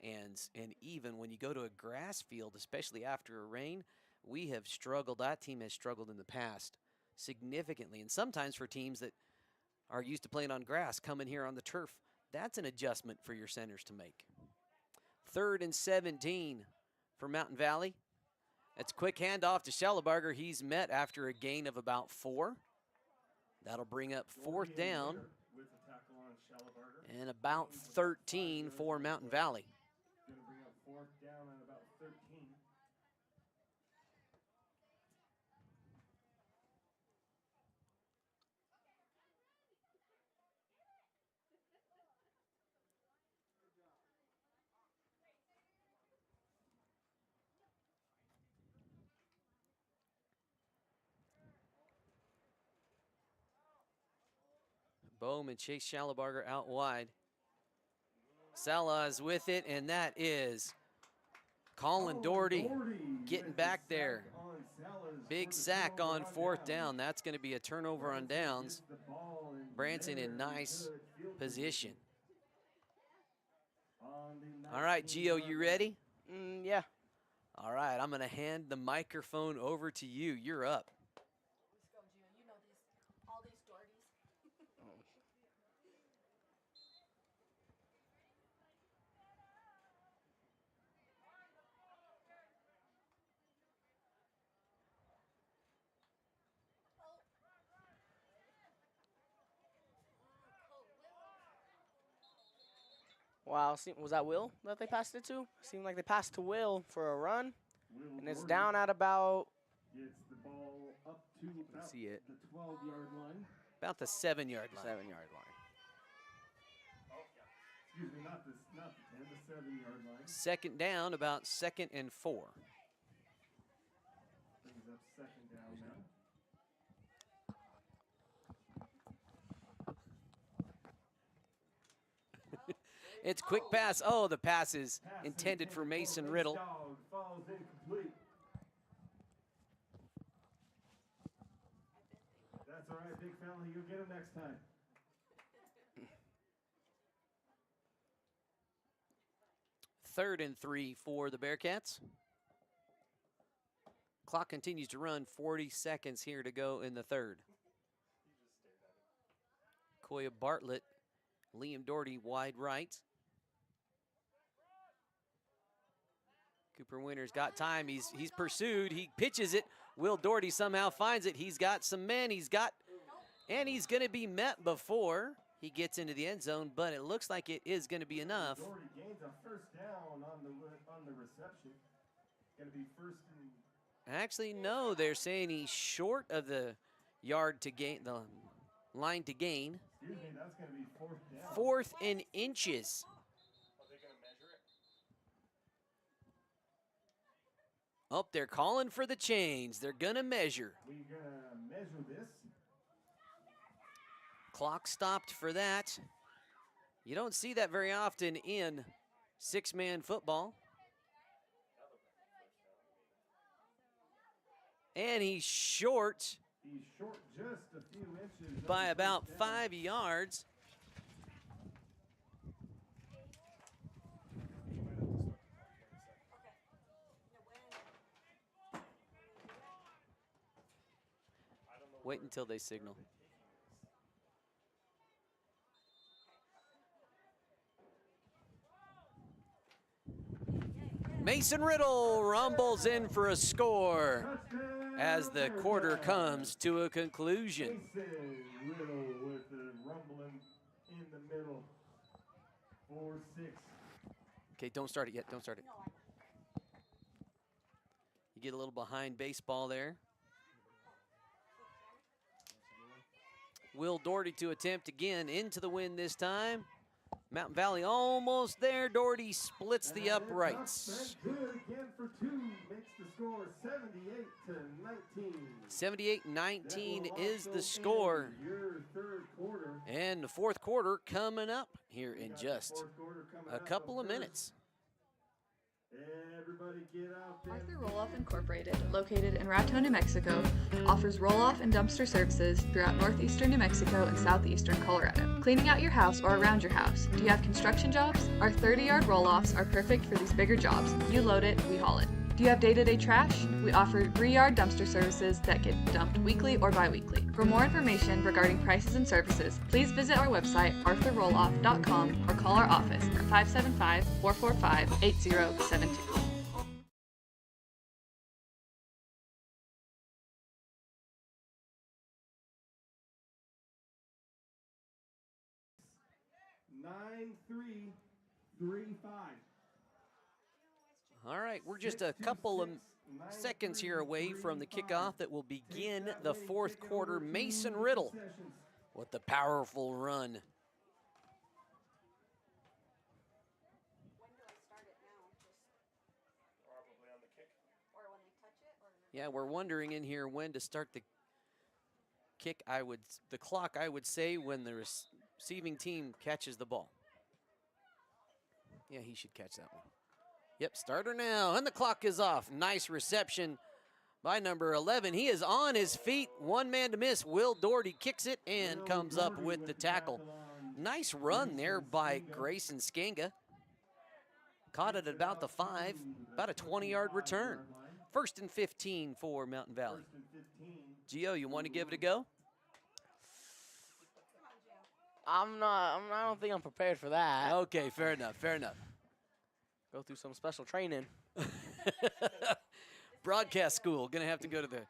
and even when you go to a grass field, especially after a rain, we have struggled. That team has struggled in the past significantly. And sometimes for teams that are used to playing on grass, coming here on the turf, that's an adjustment for your centers to make. 3rd and 17 for Mountain Valley. That's a quick handoff to Schellebarger. He's met after a gain of about 4. That'll bring up 4th down and about 13 for Mountain Valley. Going to bring up 4th down and about 13. Bowman chase Schellebarger out wide. Sala is with it, and that is Colin Doherty getting back there. Big sack on 4th down. That's going to be a turnover on downs. Branson in nice position. All right, Gio, you ready? Yeah. All right, I'm going to hand the microphone over to you. You're up. Wow, was that Will that they passed it to? Seemed like they passed to Will for a run, and it's down at about. Gets the ball up to about see it. the 12-yard line. About the 7-yard line. 7-yard line. Excuse me, not the 10, the 7-yard line. 2nd down, about 2nd and 4. Brings up 2nd down now. It's quick pass. Oh, the pass is intended for Mason Riddle. Falls incomplete. That's all right, big fella. You'll get him next time. Third and 3 for the Bearcats. Clock continues to run. 40 seconds here to go in the 3rd. Koya Bartlett, Liam Doherty wide right. Cooper Winter's got time. He's pursued. He pitches it. Will Doherty somehow finds it. He's got some men. He's going to be met before he gets into the end zone, but it looks like it is going to be enough. Doherty gains a 1st down on the reception. Going to be 1st and. Actually, no. They're saying he's short of the yard to gain, the line to gain. Excuse me, that's going to be 4th down. 4th and inches. Are they going to measure it? Oh, they're calling for the chains. They're going to measure. We're going to measure this. Clock stopped for that. You don't see that very often in 6-man football. And he's short. He's short just a few inches. By about 5 yards. Wait until they signal. Mason Riddle rumbles in for a score as the quarter comes to a conclusion. Mason Riddle with the rumbling in the middle. 4-6. Okay, don't start it yet. Don't start it. You get a little behind baseball there. Will Doherty to attempt again into the win this time. Mountain Valley almost there. Doherty splits the uprights. Good again for 2. Makes the score 78-19. 78-19 is the score. Your 3rd quarter. And the 4th quarter coming up here in just a couple of minutes. Everybody get out there. Arthur Roll-Off Incorporated, located in Raton, New Mexico, offers roll-off and dumpster services throughout northeastern New Mexico and southeastern Colorado. Cleaning out your house or around your house. Do you have construction jobs? Our 30-yard roll-offs are perfect for these bigger jobs. You load it, we haul it. Do you have day-to-day trash? We offer re-yard dumpster services that get dumped weekly or bi-weekly. For more information regarding prices and services, please visit our website, arthurroloff.com, or call our office at 575-445-8072. Nine, 3-5. All right, we're just a couple of seconds here away from the kickoff that will begin the fourth quarter. Mason Riddle with the powerful run. Yeah, we're wondering in here when to start the kick. The clock, I would say, when the receiving team catches the ball. Yeah, he should catch that one. Yep, starter now, and the clock is off. Nice reception by number 11. He is on his feet, one man to miss. Will Doherty kicks it and comes up with the tackle. Nice run there by Grayson Skanga. Caught it at about the 5, about a 20-yard return. 1st and 15 for Mountain Valley. Gio, you want to give it a go? I don't think I'm prepared for that. Okay, fair enough, fair enough. Go through some special training. Broadcast school, gonna have to go to the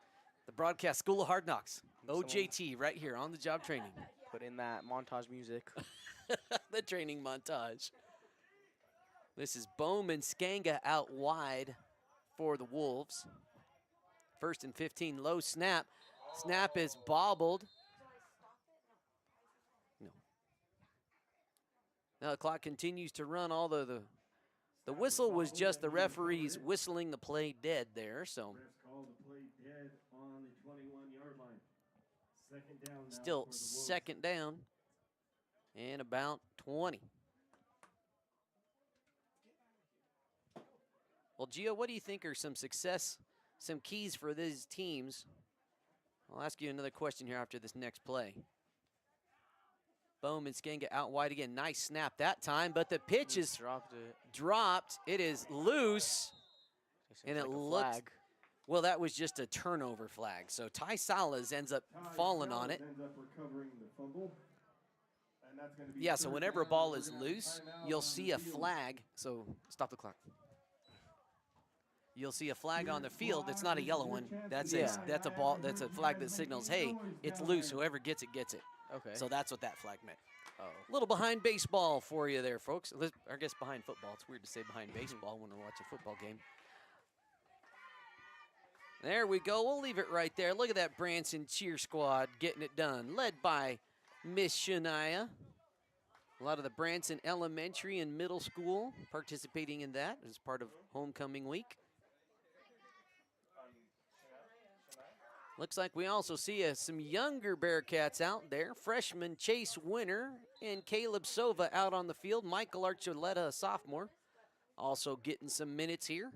Broadcast School of Hard Knocks. OJT right here on the job training. Put in that montage music. The training montage. This is Bowman Skanga out wide for the Wolves. 1st and 15, low snap. Snap is bobbled. No. Now the clock continues to run, although the whistle was just the referees whistling the play dead there, so. Called the play dead on the 21-yard line. Second down now Still for the Wolves. second down and about 20. Well, Gio, what do you think are some keys for these teams? I'll ask you another question here after this next play. Bowman Skanga out wide again. Nice snap that time, but the pitch is dropped. It is loose, and it looks. Well, that was just a turnover flag. So Ty Salas ends up falling on it. Ends up recovering the fumble. And that's going to be Yeah, so whenever a ball is loose, you'll see a flag. So stop the clock. You'll see a flag on the field. It's not a yellow one. That's a ball. That's a flag that signals, hey, it's loose. Whoever gets it gets it. Okay. So that's what that flag meant. Oh. A little behind baseball for you there, folks. I guess behind football. It's weird to say behind baseball when we're watching a football game. There we go. We'll leave it right there. Look at that Branson cheer squad getting it done, led by Miss Shania. A lot of the Branson Elementary and Middle School participating in that as part of homecoming week. Looks like we also see some younger Bearcats out there. Freshman Chase Winter and Caleb Sova out on the field. Michael Archuleta, a sophomore, also getting some minutes here.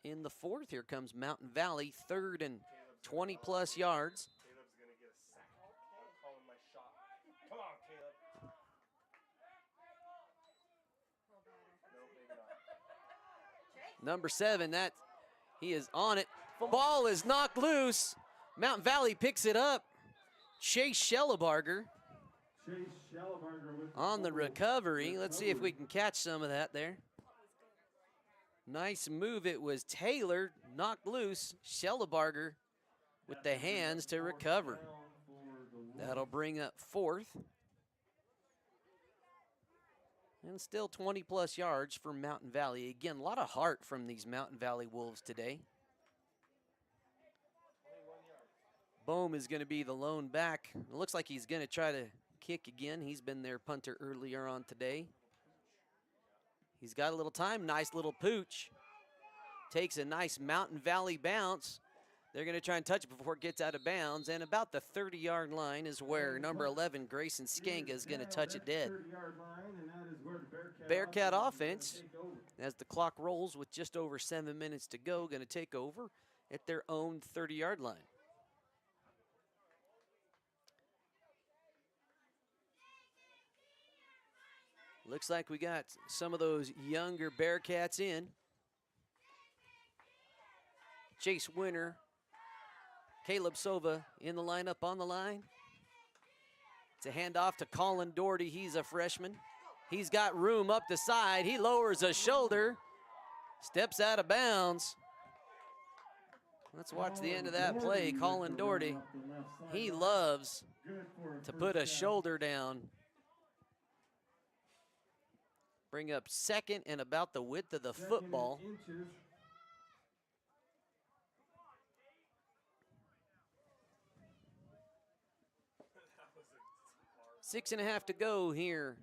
In the fourth, here comes Mountain Valley, 3rd and 20-plus yards. Caleb's going to get a sack. I'm calling my shot. Come on, Caleb. No, maybe not. Number 7, he is on it. Ball is knocked loose. Mountain Valley picks it up. Chase Schellebarger on the recovery. Let's see if we can catch some of that there. Nice move. It was Taylor, knocked loose. Schellebarger with the hands to recover. That'll bring up 4th. And still 20-plus yards for Mountain Valley. Again, a lot of heart from these Mountain Valley Wolves today. Bohm is going to be the lone back. It looks like he's going to try to kick again. He's been their punter earlier on today. He's got a little time. Nice little pooch. Takes a nice Mountain Valley bounce. They're going to try and touch it before it gets out of bounds. And about the 30-yard line is where number 11, Grayson Skanga, is going to touch it dead. Bearcat offense, as the clock rolls with just over 7 minutes to go, going to take over at their own 30-yard line. Looks like we got some of those younger Bearcats in. Chase Winter, Caleb Sova in the lineup on the line. It's a handoff to Colin Doherty. He's a freshman. He's got room up the side. He lowers a shoulder, steps out of bounds. Let's watch the end of that play. Colin Doherty, he loves to put a shoulder down. Bring up second and about the width of the football. 6.5 to go here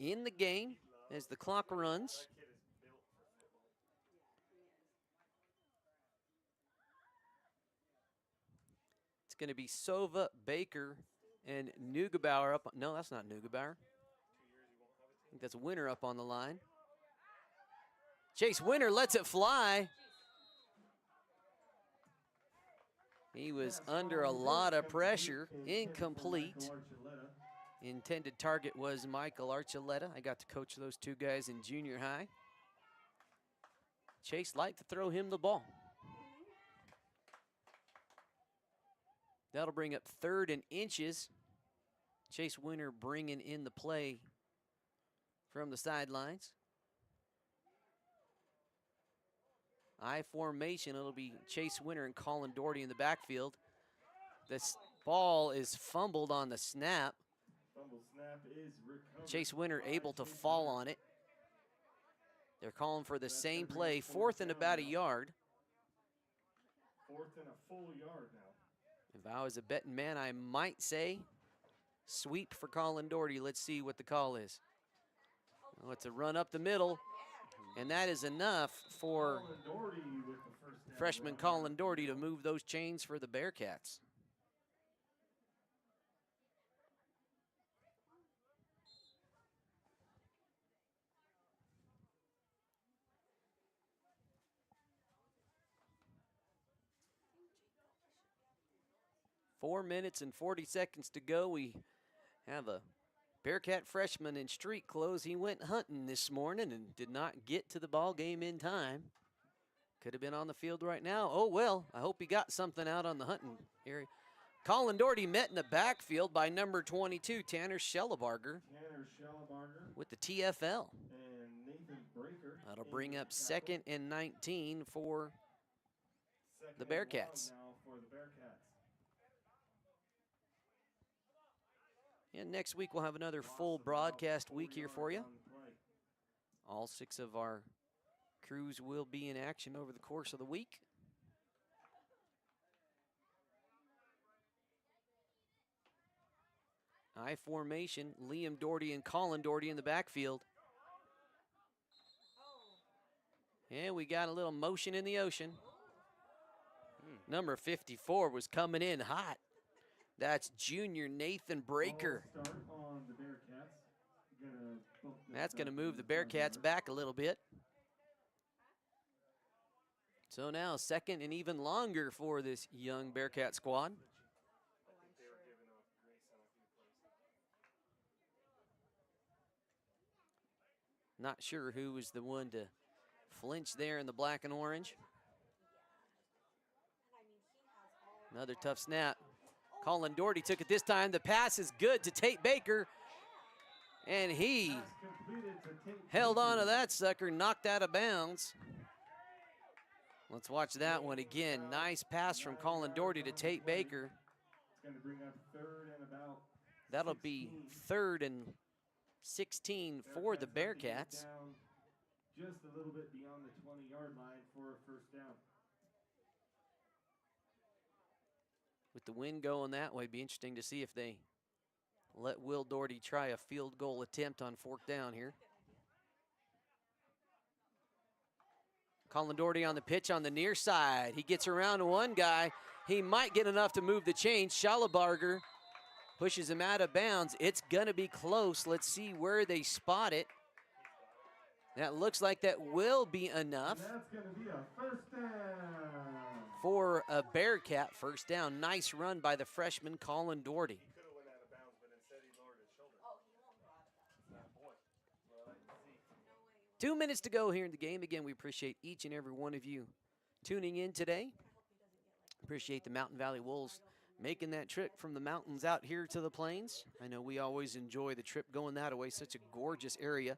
in the game as the clock runs. It's going to be Sova, Baker, and Neugebauer up. No, that's not Neugebauer. I think that's Winter up on the line. Chase Winter lets it fly. He was under a lot of pressure. Incomplete. Intended target was Michael Archuleta. I got to coach those two guys in junior high. Chase liked to throw him the ball. That'll bring up 3rd and inches. Chase Winter bringing in the play from the sidelines. I formation, it'll be Chase Winter and Colin Doherty in the backfield. This ball is fumbled on the snap. Chase Winter able to fall on it. They're calling for the same play, 4th and about a yard. 4th and a full yard now. If I was a betting man, I might say sweep for Colin Doherty. Let's see what the call is. Oh, it's a run up the middle, and that is enough for freshman Colin Doherty to move those chains for the Bearcats. Four minutes and 40 seconds to go. We have a Bearcat freshman in street clothes. He went hunting this morning and did not get to the ball game in time. Could have been on the field right now. Oh, well, I hope he got something out on the hunting area. Colin Doherty met in the backfield by number 22, Tanner Schellebarger. With the TFL. And Nathan Breaker. That'll bring up 2nd and 19 for the Bearcats. And next week we'll have another full broadcast week here for you. All 6 of our crews will be in action over the course of the week. I formation, Liam Doherty and Colin Doherty in the backfield. And we got a little motion in the ocean. Number 54 was coming in hot. That's junior Nathan Breaker. That's going to move the Bearcats back a little bit. So now 2nd and even longer for this young Bearcat squad. Not sure who was the one to flinch there in the black and orange. Another tough snap. Colin Doherty took it this time. The pass is good to Tate Baker. And he held on to that sucker, knocked out of bounds. Let's watch that one again. Nice pass from Colin Doherty to Tate Baker. That'll be 3rd and 16 for the Bearcats. Just a little bit beyond the 20-yard line for a first down. With the wind going that way, it'd be interesting to see if they let Will Doherty try a field goal attempt on 4th down here. Colin Doherty on the pitch on the near side. He gets around to one guy. He might get enough to move the chains. Schellebarger pushes him out of bounds. It's going to be close. Let's see where they spot it. That looks like that will be enough. That's going to be a first down. For a Bearcat first down. Nice run by the freshman Colin Doherty. 2 minutes to go here in the game. Again, we appreciate each and every one of you tuning in today. Appreciate the Mountain Valley Wolves making that trip from the mountains out here to the plains. I know we always enjoy the trip going that way. Such a gorgeous area,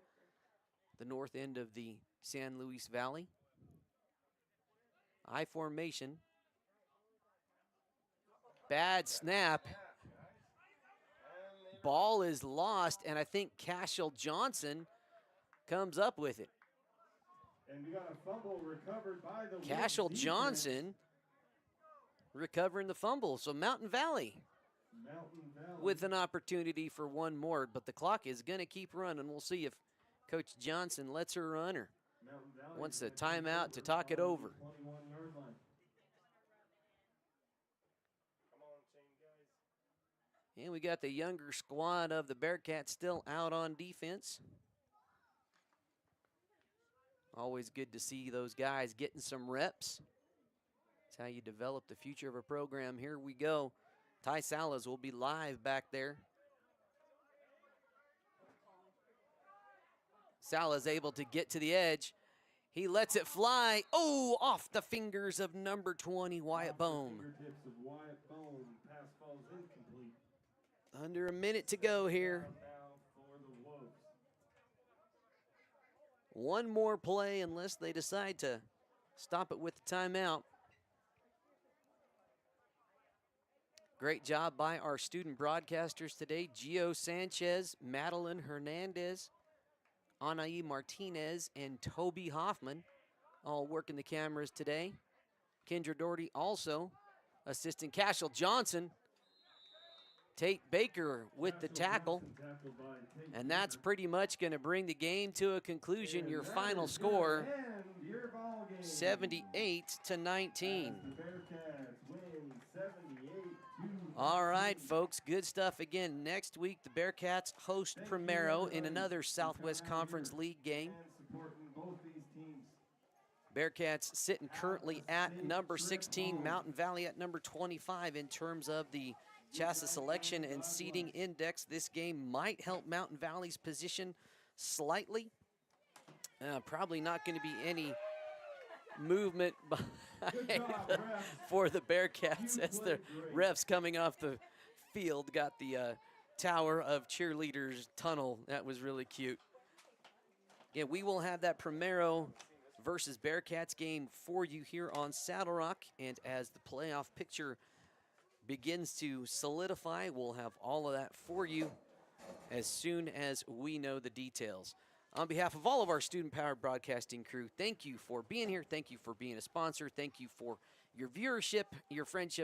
the north end of the San Luis Valley. I formation. Bad snap. Ball is lost, and I think Cashel Johnson comes up with it. And we got a fumble recovered by the Cashel Wolves Johnson recovering the fumble. So Mountain Valley with an opportunity for one more, but the clock is going to keep running. We'll see if Coach Johnson lets her run or wants a timeout to talk it over. And we got the younger squad of the Bearcats still out on defense. Always good to see those guys getting some reps. That's how you develop the future of a program. Here we go. Ty Salas will be live back there. Salas able to get to the edge. He lets it fly. Oh, off the fingers of number 20, Wyatt Bohm. Pass falls incomplete. Under a minute to go here. One more play unless they decide to stop it with the timeout. Great job by our student broadcasters today. Gio Sanchez, Madeline Hernandez, Anaí Martinez, and Toby Hoffman all working the cameras today. Kendra Doherty also assisting. Cashel Johnson. Tate Baker with the tackle. And that's pretty much going to bring the game to a conclusion. Your final score, 78-19. All right, folks, good stuff again. Next week, the Bearcats host Primero in another Southwest Conference League game. Bearcats sitting currently at number 16, Mountain Valley at number 25 in terms of the Chassa selection and seeding index. This game might help Mountain Valley's position slightly. Probably not going to be any movement for the Bearcats as the refs coming off the field got the Tower of Cheerleaders tunnel. That was really cute. Yeah, we will have that Primero versus Bearcats game for you here on Saddle Rock, and as the playoff picture begins to solidify, we'll have all of that for you as soon as we know the details. On behalf of all of our student-powered broadcasting crew, thank you for being here. Thank you for being a sponsor. Thank you for your viewership, your friendship,